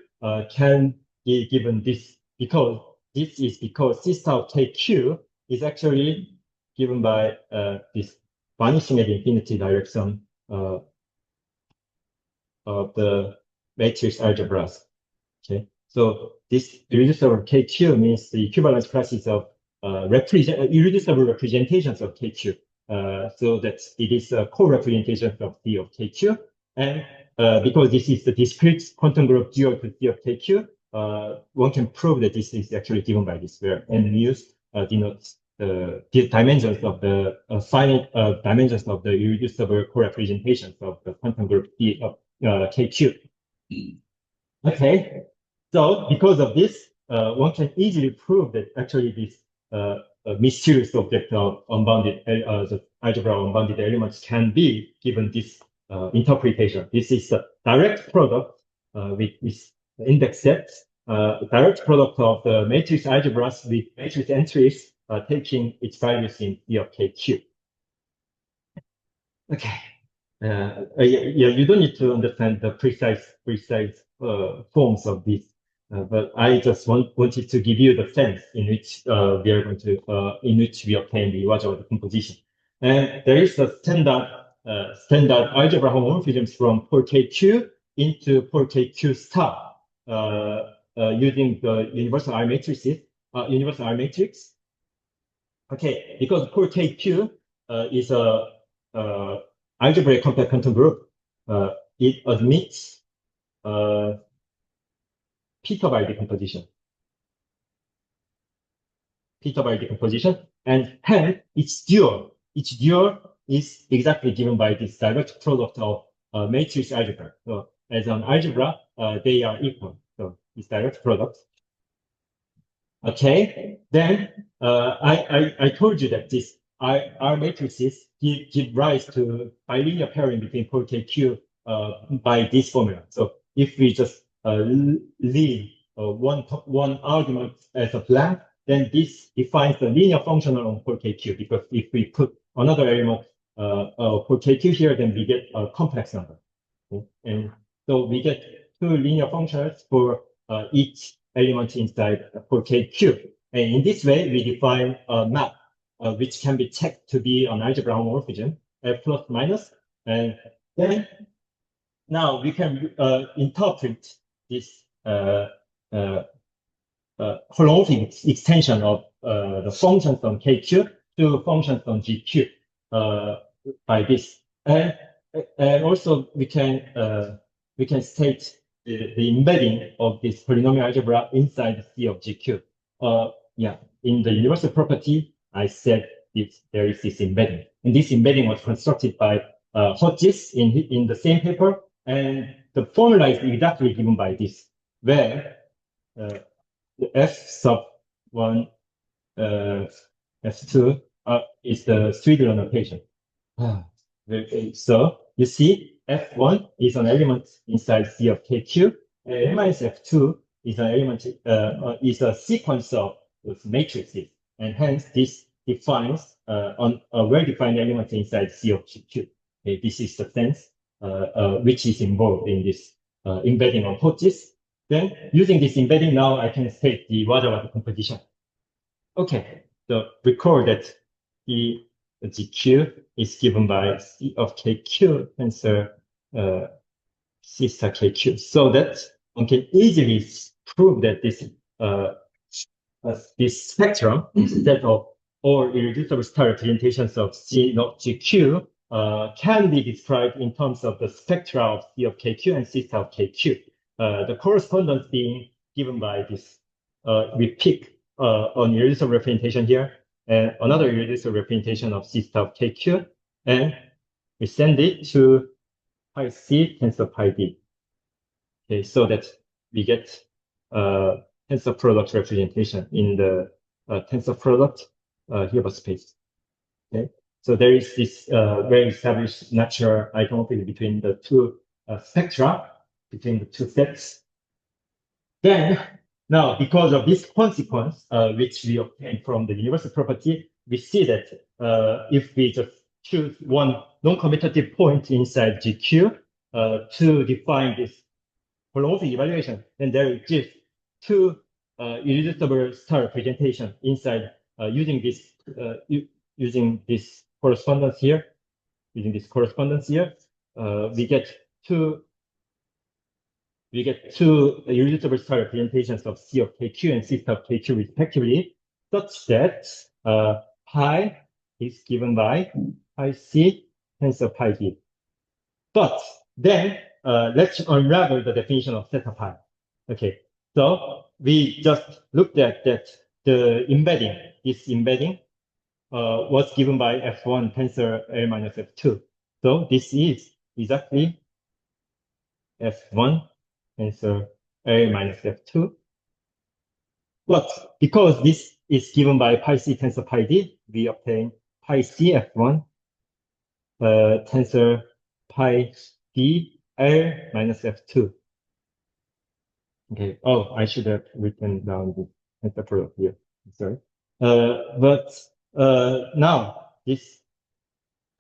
can be given this because C star of KQ is actually given by this vanishing at infinity direction of the matrix algebras. Okay, so this irreducible KQ means the equivalence classes of irreducible representations of KQ. So that it is a co-representation of C of KQ, and because this is the discrete quantum group dual to C of KQ, one can prove that this is actually given by this, where n mu's denotes the dimensions of the finite dimensions of the irreducible co-representations of the quantum group D of KQ. Okay, so because of this, one can easily prove that actually this mysterious object of unbounded the algebra of unbounded elements can be given this interpretation. This is the direct product with this index sets, direct product of the matrix algebras with matrix entries taking its values in E of KQ. Okay. You don't need to understand the precise forms of this, but I just wanted to give you the sense in which we are going to in which we obtain the Iwasawa decomposition. And there is a standard algebra homomorphisms from pole KQ into pole KQ star using the universal R matrices, universal R matrix. Okay, because pole KQ is a algebraic compact quantum group, it admits Peter-Weyl decomposition. And hence its dual is exactly given by this direct product of matrix algebra. So as an algebra, they are equal. So it's direct product. Okay, then I told you that this R matrices give rise to bilinear pairing between pole KQ by this formula. So if we just leave one argument as a blank, then this defines the linear functional on pole KQ, because if we put another element pole KQ here, then we get a complex number. Okay? And so we get two linear functions for each element inside pole KQ. And in this way, we define a map which can be checked to be an algebra homomorphism, plus minus. And then now we can interpret this holomorphic extension of the functions on KQ to functions on GQ by this. And also we can state the embedding of this polynomial algebra inside C of GQ. Yeah, in the universal property, I said there is this embedding, and this embedding was constructed by Hodges in the same paper, and the formula is exactly given by this, where the F sub 1 F2 is the Swidler notation. So you see, F1 is an element inside C of KQ, and M minus F2 is an element is a sequence of matrices, and hence this defines on a well-defined element inside C of GQ. Okay, this is the sense which is involved in this embedding on torches. Then using this embedding, now I can state the Wada decomposition. Okay, so recall that the GQ is given by C of KQ tensor C star KQ, so that one can easily prove that this spectrum, instead of all irreducible star representations of C not GQ, can be described in terms of the spectra of C of KQ and C star of KQ. The correspondence being given by this, we pick an irreducible representation here and another irreducible representation of C star of KQ, and we send it to pi C tensor pi D. Okay, so that we get tensor product representation in the tensor product Hilbert space. Okay, so there is this very established natural isomorphism between the two spectra, between the two sets. Then, now, because of this consequence, which we obtain from the universal property, we see that if we just choose one non-commutative point inside GQ to define this holomorphic evaluation, then there exists two irreducible star representation inside using this correspondence here. Using this correspondence here, we get two irreducible star representations of C of KQ and C star of KQ respectively, such that pi is given by pi C tensor pi D. But then let's unravel the definition of theta pi. Okay, so we just looked at that the embedding, this embedding was given by F1 tensor L minus F2. So this is exactly F1 tensor L minus F2. But because this is given by pi C tensor pi D, we obtain pi C F1 tensor pi D L minus F2. Okay. Oh, I should have written down the tensor product here. Sorry. But now this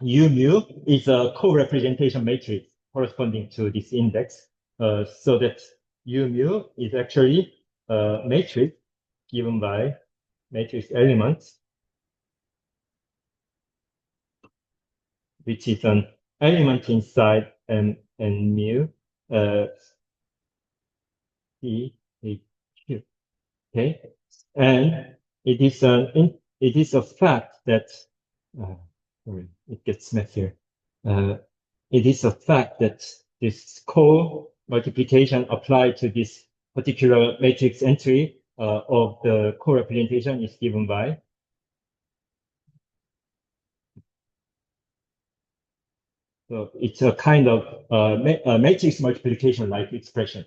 U mu is a co-representation matrix corresponding to this index. So that U mu is actually a matrix given by matrix elements, which is an element inside and mu C A Q. Okay, and it is a fact that sorry, it gets messier. It is a fact that this co-multiplication applied to this particular matrix entry of the co-representation is given by so it's a kind of matrix multiplication like expression.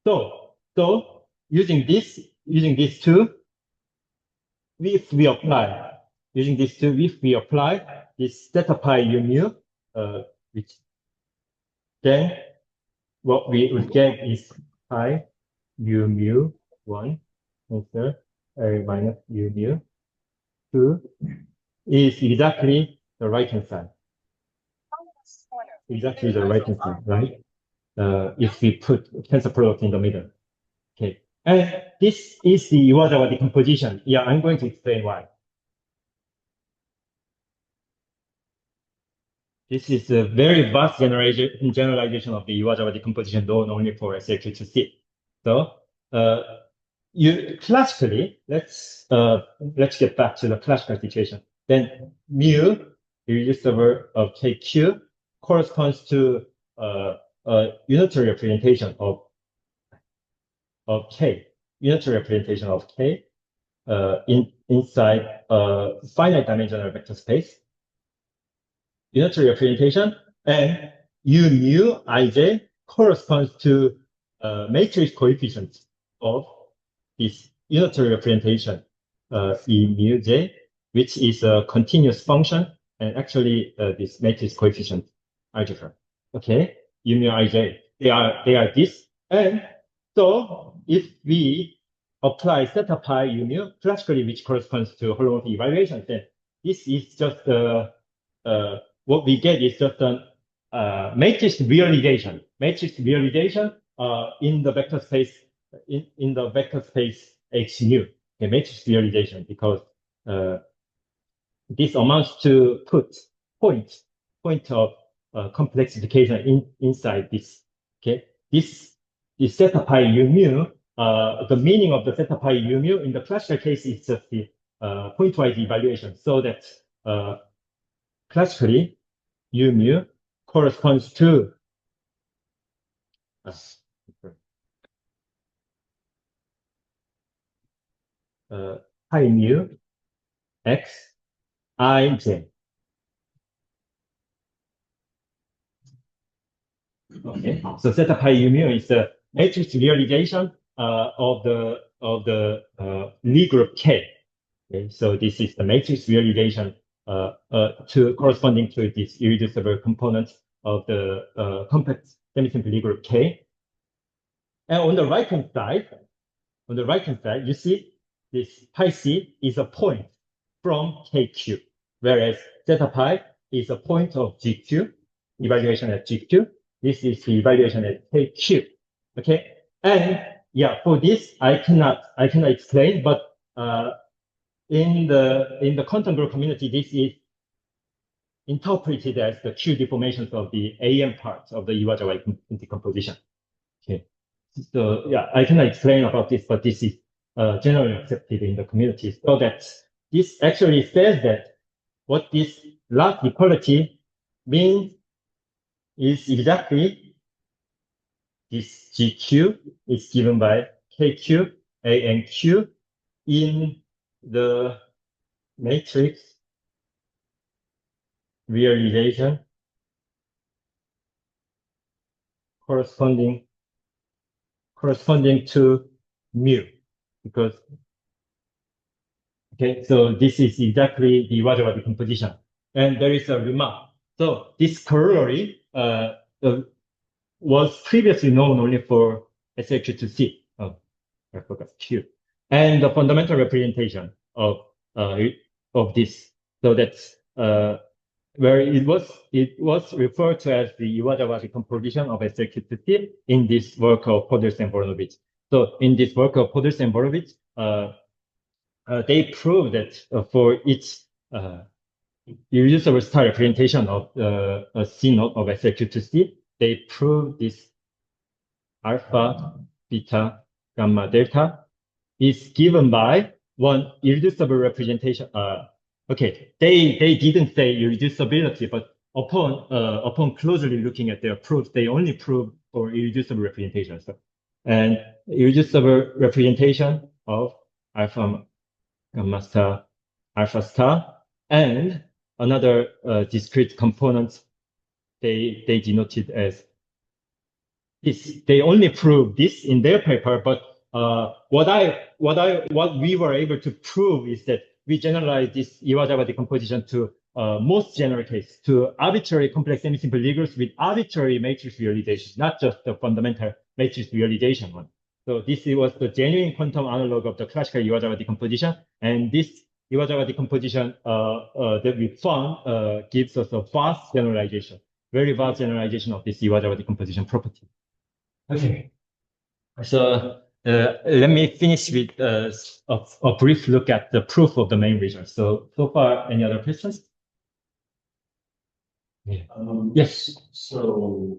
So using these two, if we apply this theta pi U mu, which then what we would get is pi U mu 1 tensor L minus U mu 2 is exactly the right hand side. Exactly the right hand side, right? If we put tensor product in the middle. Okay. And this is the Iwasawa decomposition. Yeah, I'm going to explain why. This is a very vast generalization of the Iwasawa decomposition known only for SLQ2C. So, you classically, let's get back to the classical situation. Then mu irreducible of KQ corresponds to a unitary representation of K, unitary representation of K inside a finite dimensional vector space. Unitary representation, and U mu ij corresponds to matrix coefficients of this unitary representation E mu j, which is a continuous function and actually this matrix coefficient algebra. Okay, U mu ij, they are this, and so if we apply theta pi U mu classically, which corresponds to holomorphic evaluation, then this is just what we get is just a matrix realization. Matrix realization in the vector space in the vector space H nu. Okay, matrix realization because this amounts to point of complexification inside this. Okay, this theta pi u mu. The meaning of the theta pi u mu in the classical case is just the pointwise evaluation, so that classically u mu corresponds to pi mu x I j. Okay, so theta pi u mu is the matrix realization of the Lie group K. Okay, so this is the matrix realization to corresponding to this irreducible component of the compact semisimple Lie group K. And on the right hand side, you see this pi c is a point from KQ, whereas theta pi is a point of GQ, evaluation at GQ. This is the evaluation at KQ. Okay, and yeah, for this I cannot explain, but in the quantum group community, this is interpreted as the Q deformations of the AM part of the Iwasawa decomposition. Okay, so yeah, I cannot explain about this, but this is generally accepted in the community. So that this actually says that what this last equality means is exactly this GQ is given by KQ, A, and Q in the matrix realization corresponding to mu, because okay, so this is exactly the Iwasawa decomposition, and there is a remark. So this corollary was previously known only for SH2C. Oh, I forgot Q, and the fundamental representation of this. So that's where it was referred to as the Iwasawa decomposition of SH2C in this work of Poders and Voronowicz. So in this work of Poders and Voronowicz, they proved that for each irreducible star representation of a C node of SH2C, they proved this alpha, beta, gamma, delta is given by one irreducible representation. Okay, they didn't say irreducibility, but upon closely looking at their proofs, they only prove for irreducible representation. So, and irreducible representation of alpha, gamma star, alpha star, and another discrete component they denoted as this. They only prove this in their paper, but what we were able to prove is that we generalize this Iwasawa decomposition to most general case, to arbitrary complex semisimple Lie groups with arbitrary matrix realization, not just the fundamental matrix realization one. So this was the genuine quantum analog of the classical Iwasawa decomposition, and this Iwasawa decomposition that we found gives us a vast generalization, very vast generalization of this Iwasawa decomposition property. Okay, so let me finish with a brief look at the proof of the main result. So far, any other questions? Yeah. Yes. So,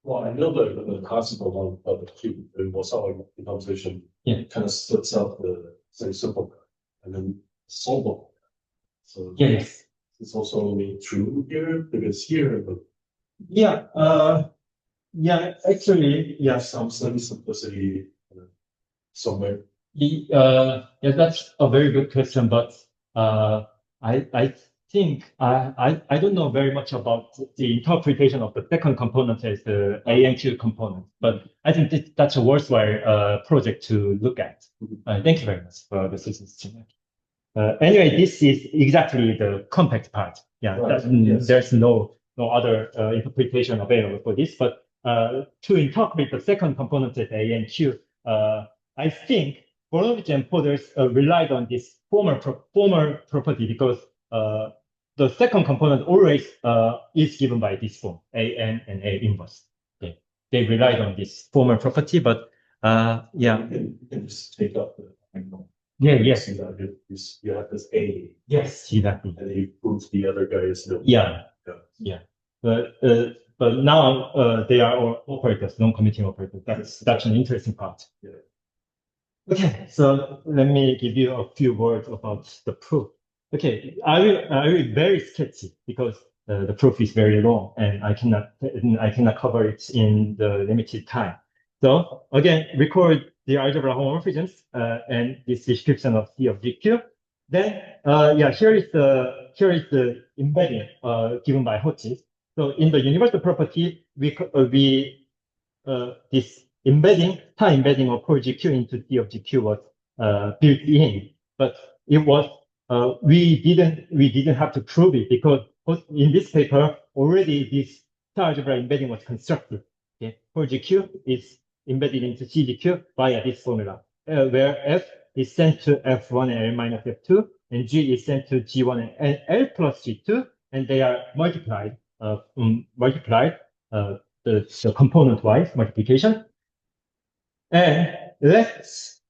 well, I know the classical one of the cube, the Iwasawa decomposition, kind of splits out the semisimple and then solvable. So yes, it's also only true here because here, but yeah, actually, some semi-simplicity somewhere. Yeah, that's a very good question, but I think I don't know very much about the interpretation of the second component as the ANQ component, but I think that's a worthwhile project to look at. Thank you very much for the suggestion. Anyway, this is exactly the compact part. Yeah, right. Yes. There's no other interpretation available for this, but to interpret the second component as ANQ, I think Voronowicz and Poders relied on this former property because the second component always is given by this form, AN and A inverse. Okay. They relied on this formal property, but yeah. You can just take up the angle. Yeah, yes. You have this A. Yes, exactly. And then you prove the other guy is no. Yeah. But now they are all operators, non-commuting operators. That's an interesting part. Yeah. Okay, so let me give you a few words about the proof. Okay, I will be very sketchy because the proof is very long and I cannot cover it in the limited time. So again, record the algebra homomorphisms and this description of C of GQ. Then yeah, here is the embedding given by Hodges. So in the universal property, this time embedding of Paul GQ into C of GQ was built in, but it was we didn't have to prove it because in this paper already this algebra embedding was constructed. Okay, Paul GQ is embedded into CGQ via this formula, where F is sent to F1 and L minus F2, and G is sent to G1 and L plus G2, and they are multiplied the component-wise multiplication. And let's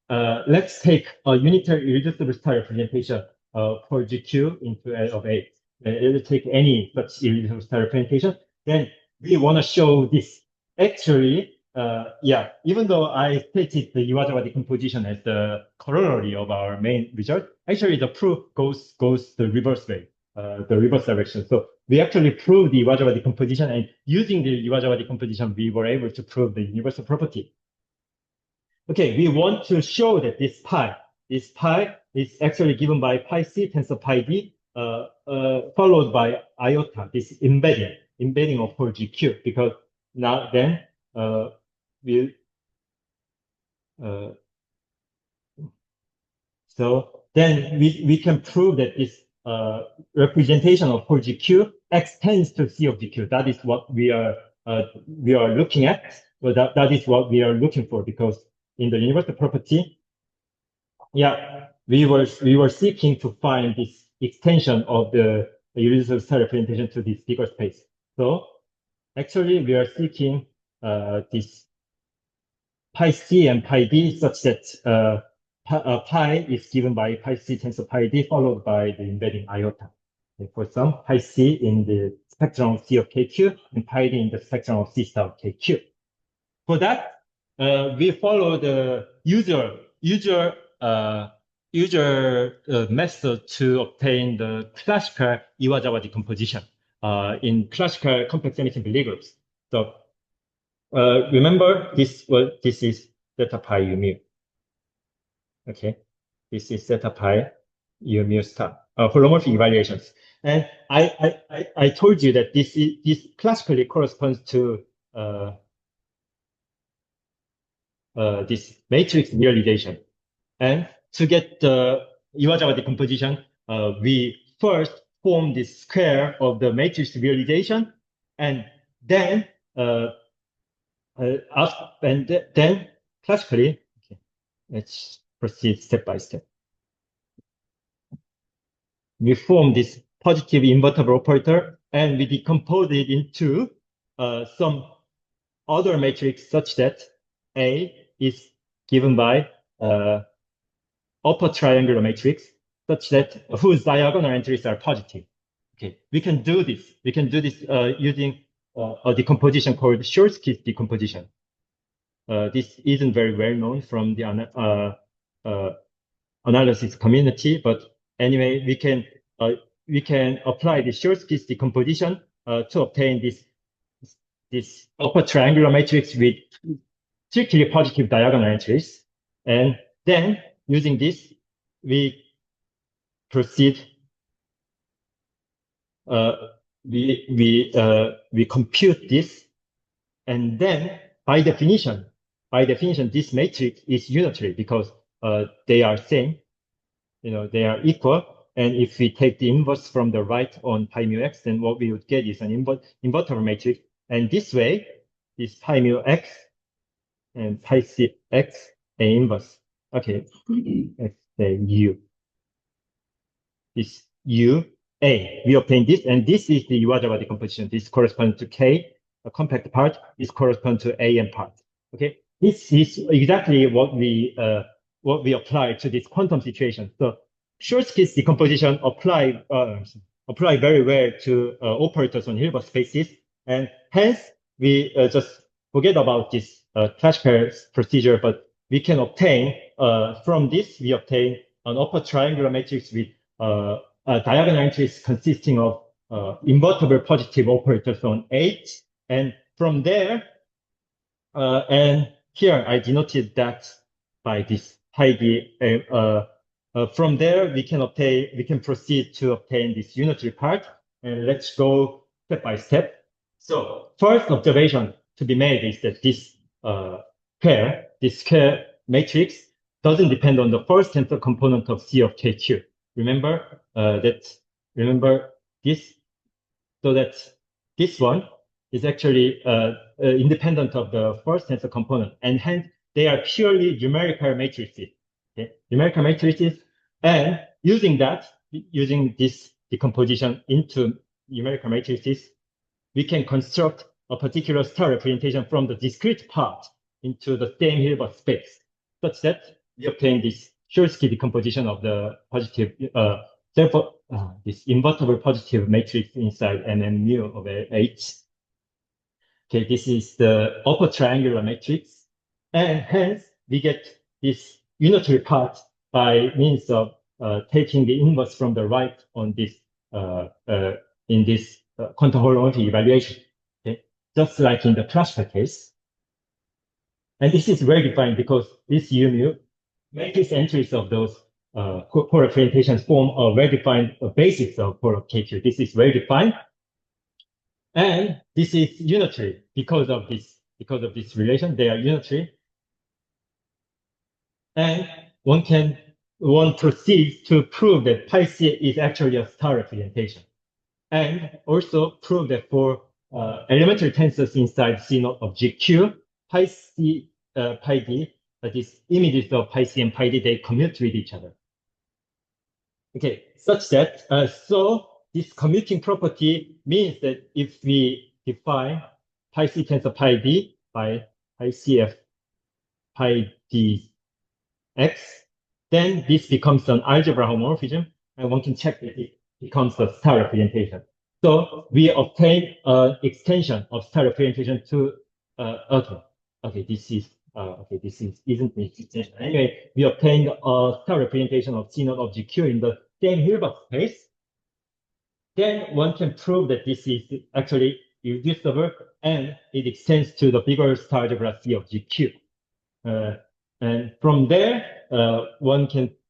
take a unitary irreducible star representation for GQ into L of A. It will take any such irreducible star representation. Then we want to show this. Actually, yeah, even though I stated the Iwasawa decomposition as the corollary of our main result, actually the proof goes the reverse way, the reverse direction. So we actually proved the Iwasawa decomposition, and using the Iwasawa decomposition, we were able to prove the universal property. Okay, we want to show that this pi is actually given by pi c tensor pi d, followed by iota, this embedding of whole GQ, because now then so then we can prove that this representation of whole GQ extends to C of GQ. That is what we are looking at. Well, that is what we are looking for, because in the universal property, yeah, we were seeking to find this extension of the irreducible star representation to this bigger space. So actually, we are seeking this pi c and pi d such that pi is given by pi c tensor pi d followed by the embedding iota. Okay, for some pi c in the spectrum of C of KQ and pi d in the spectrum of C star of KQ. For that, we follow the usual method to obtain the classical Iwasawa decomposition in classical complex semisimple groups. So remember, this is theta pi u mu. Okay, this is theta pi u mu star. Holomorphic evaluations, and I told you that this classically corresponds to this matrix realization. And to get the Iwasawa decomposition, we first form the square of the matrix realization, and then then classically, okay, let's proceed step by step. We form this positive invertible operator, and we decompose it into some other matrix such that A is given by upper triangular matrix such that whose diagonal entries are positive. Okay, we can do this. We can do this using a decomposition called Shortsky's decomposition. This isn't very well known from the analysis community, but anyway, we can apply the Shortsky's decomposition to obtain this upper triangular matrix with strictly positive diagonal entries, and then using this, we proceed. We compute this, and then by definition, this matrix is unitary because they are same, they are equal. And if we take the inverse from the right on pi mu x, then what we would get is an invertible matrix. And this way, this pi mu x and pi c x A inverse. Okay, let's say U. This U A, we obtain this, and this is the Iwasawa decomposition. This corresponds to K, a compact part. This corresponds to AM part. Okay, this is exactly what we apply to this quantum situation. So Shortsky's decomposition apply very well to operators on Hilbert spaces, and hence we just forget about this classical procedure, but we can obtain from this we obtain an upper triangular matrix with diagonal entries consisting of invertible positive operators on H, and from there, and here I denoted that by this pi d. From there, we can proceed to obtain this unitary part, and let's go step by step. So first observation to be made is that this square matrix doesn't depend on the first tensor component of C of KQ. Remember this, so that this one is actually independent of the first tensor component, and hence they are purely numerical matrices. Okay? Numerical matrices, and using this decomposition into numerical matrices, we can construct a particular star representation from the discrete part into the same Hilbert space, such that we obtain this Shortsky decomposition of the positive, therefore, this invertible positive matrix inside NM mu of H. Okay, this is the upper triangular matrix, and hence we get this unitary part by means of taking the inverse from the right on this in this quantum holomorphic evaluation. Okay, just like in the classical case. And this is well defined because this U mu matrix entries of those co-representations form a well-defined basis of core of KQ. This is well defined, and this is unitary because of this relation. They are unitary, and one proceeds to prove that pi c is actually a star representation, and also prove that for elementary tensors inside C naught of GQ, pi c, pi d, that is images of pi c and pi d, they commute with each other. Okay, such that, so this commuting property means that if we define pi c tensor pi d by pi cf pi d x, then this becomes an algebra homomorphism, and one can check that it becomes a star representation. So we obtain an extension of star representation to, this isn't the extension. Anyway, we obtained a star representation of C naught of GQ in the same Hilbert space. Then one can prove that this is actually irreducible, and it extends to the bigger star algebra C of GQ. And from there, one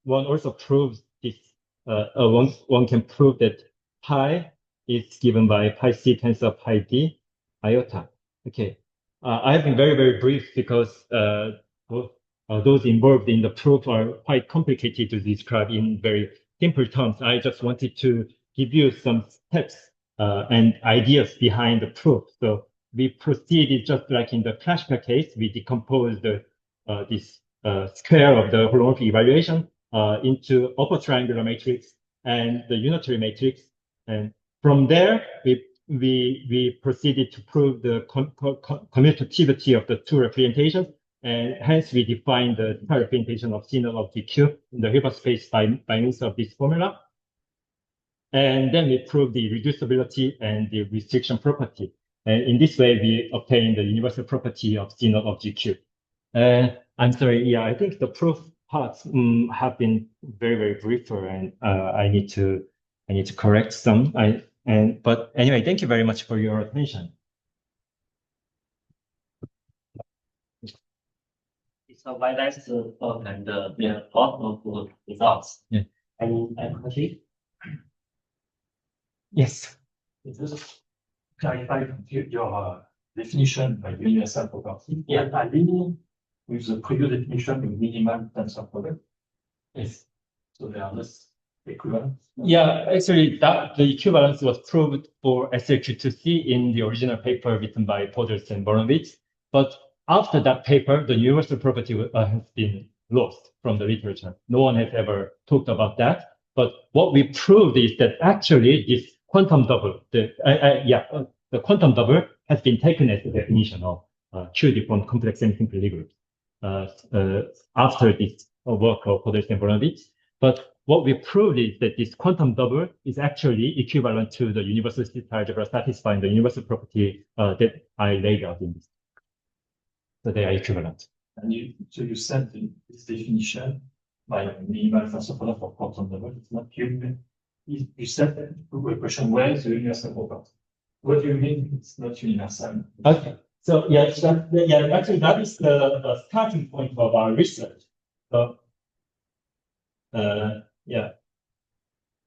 also proves this. One can prove that pi is given by pi c tensor pi d iota. Okay, I've been very, very brief because those involved in the proof are quite complicated to describe in very simple terms. I just wanted to give you some steps and ideas behind the proof. So we proceeded just like in the classical case. We decomposed this square of the holomorphic evaluation into upper triangular matrix and the unitary matrix, and from there we proceeded to prove the commutativity of the two representations, and hence we defined the representation of C naught of GQ in the Hilbert space by means of this formula. And then we proved the reducibility and the restriction property. And in this way, we obtained the universal property of C naught of GQ. I'm sorry, yeah, I think the proof parts have been very, very briefer, and I need to correct some. But anyway, thank you very much for your attention. It's a very nice talk and we have a lot of results. Yeah. Any question? Yes. Just clarify your definition by universal property. Yeah. I mean, with the previous definition of minimal tensor product. Yes. So they are less equivalent. Yeah, actually, the equivalence was proved for SLQ2C in the original paper written by Poders and Borovitz. But after that paper, the universal property has been lost from the literature. No one has ever talked about that. But what we proved is that actually this quantum double, the quantum double has been taken as the definition of Q-deformed complex semi-simple Lie groups after this work of Podolsky and Voronowicz. But what we proved is that this quantum double is actually equivalent to the universal system algebra satisfying the universal property that I laid out in this. So they are equivalent. And you said this definition by minimal first of all for quantum double, it's not Q. You said that a question, where is the universal property? What do you mean it's not universal? Okay. So actually that is the starting point of our research. So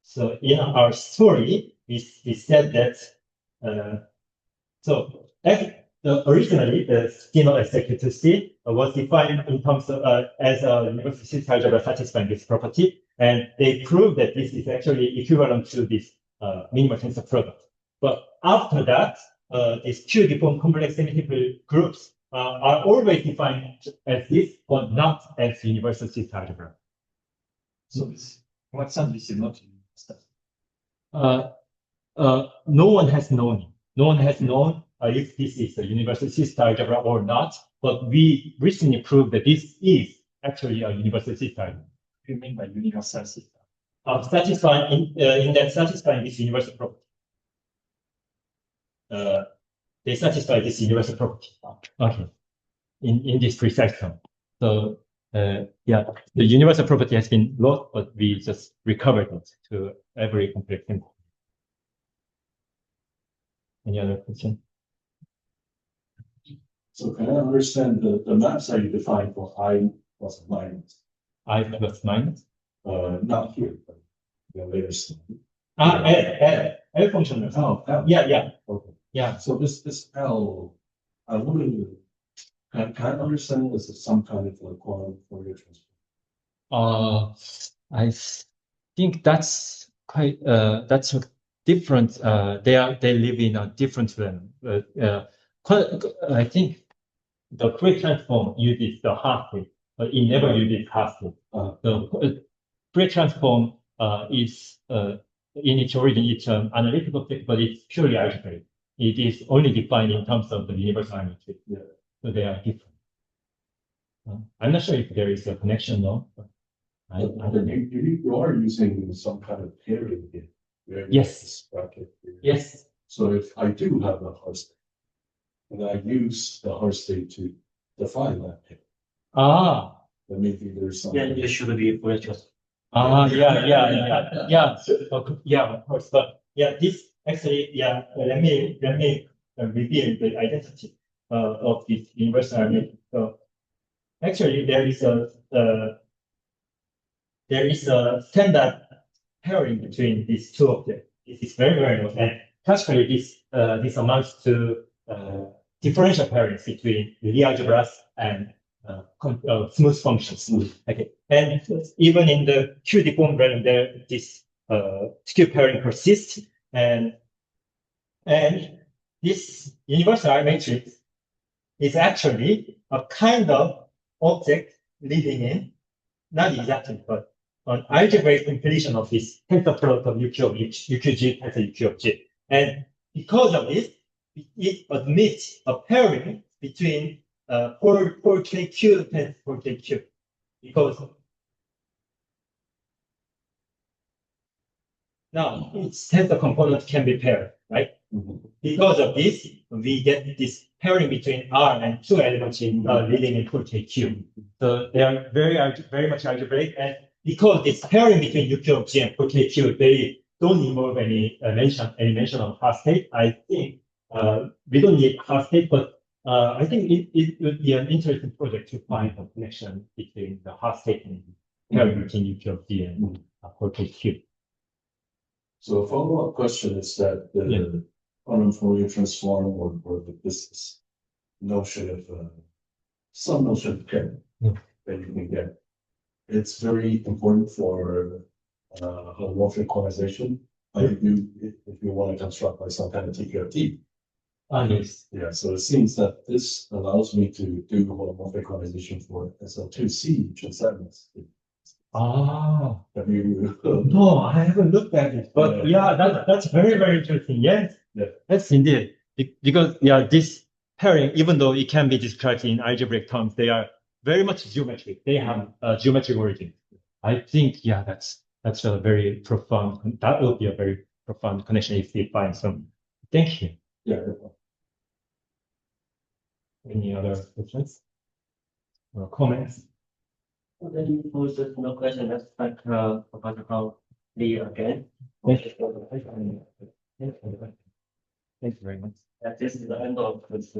so in our story, we said that originally the scheme of SQ2C was defined in terms of as a universal system algebra satisfying this property, and they proved that this is actually equivalent to this minimal tensor product. But after that, these Q-deformed complex semi-simple groups are always defined as this, but not as universal system algebra. So this, in what sense this is not universal? No one has known. No one has known if this is a universal system algebra or not. But we recently proved that this is actually a universal system algebra. What do you mean by universal system? Satisfying this universal property. They satisfy this universal property. Okay. In this precise term. So the universal property has been lost, but we just recovered it to every complex simple. Any other question? So can I understand the maps that you define for I plus minus? I plus minus? Not here, but later. L function. Oh, L. Yeah. Okay. Yeah. So this L, I wonder, can I understand this as some kind of like quantum Fourier transform? I think that's quite that's different. They live in a different realm. I think the Fourier transform uses the half state, but it never uses half state. The Fourier transform is in its origin, it's an analytical object, but it's purely algebraic. It is only defined in terms of the universal matrix. Yeah. So they are different. I'm not sure if there is a connection, though. I don't know. You are using some kind of pairing here. Yes. Bracket here. Yes. So if I do have a hard state, and I use the hard state to define that pair, then maybe there's some. Yeah, it should be Fourier transform. Yeah, of course. But this actually, let me reveal the identity of this universal matrix. So actually, there is a standard pairing between these two objects. This is very, very low, and actually this amounts to differential pairings between Lie algebras and smooth functions. Okay, and even in the Q-deformed realm, this Q pairing persists, and this universal matrix is actually a kind of object living in, not exactly, but an algebraic completion of this tensor product of UQ of UQG tensor UQ of G. And because of this, it admits a pairing between 4KQ tensor 4KQ. Because now its tensor component can be paired, right? Because of this, we get this pairing between R and two elements in leading in 4KQ. So they are very much algebraic, and because this pairing between UQ of G and 4KQ, they don't involve any mention of hard state. I think we don't need hard state, but I think it would be an interesting project to find a connection between the hard state and pairing between UQ of G and 4KQ. So a follow-up question is that the quantum Fourier transform or this notion of some notion of pairing that you can get. It's very important for holomorphic quantization. If you want to construct like some kind of TQFT. Yes. Yeah, so it seems that this allows me to do holomorphic quantization for SL2C transcendence. Ah, Have you? no, I haven't looked at it, but yeah, that's very, very interesting. Yes, Yeah. yes, indeed. Because yeah, this pairing, even though it can be described in algebraic terms, they are very much geometric. They have a geometric origin. I think, yeah, that's a very profound. That would be a very profound connection if we find some. Thank you. Yeah. Any other questions or comments? Then pose no question. Let's thank Professor Lee again. Thank you. Thank you very much. This is the end of this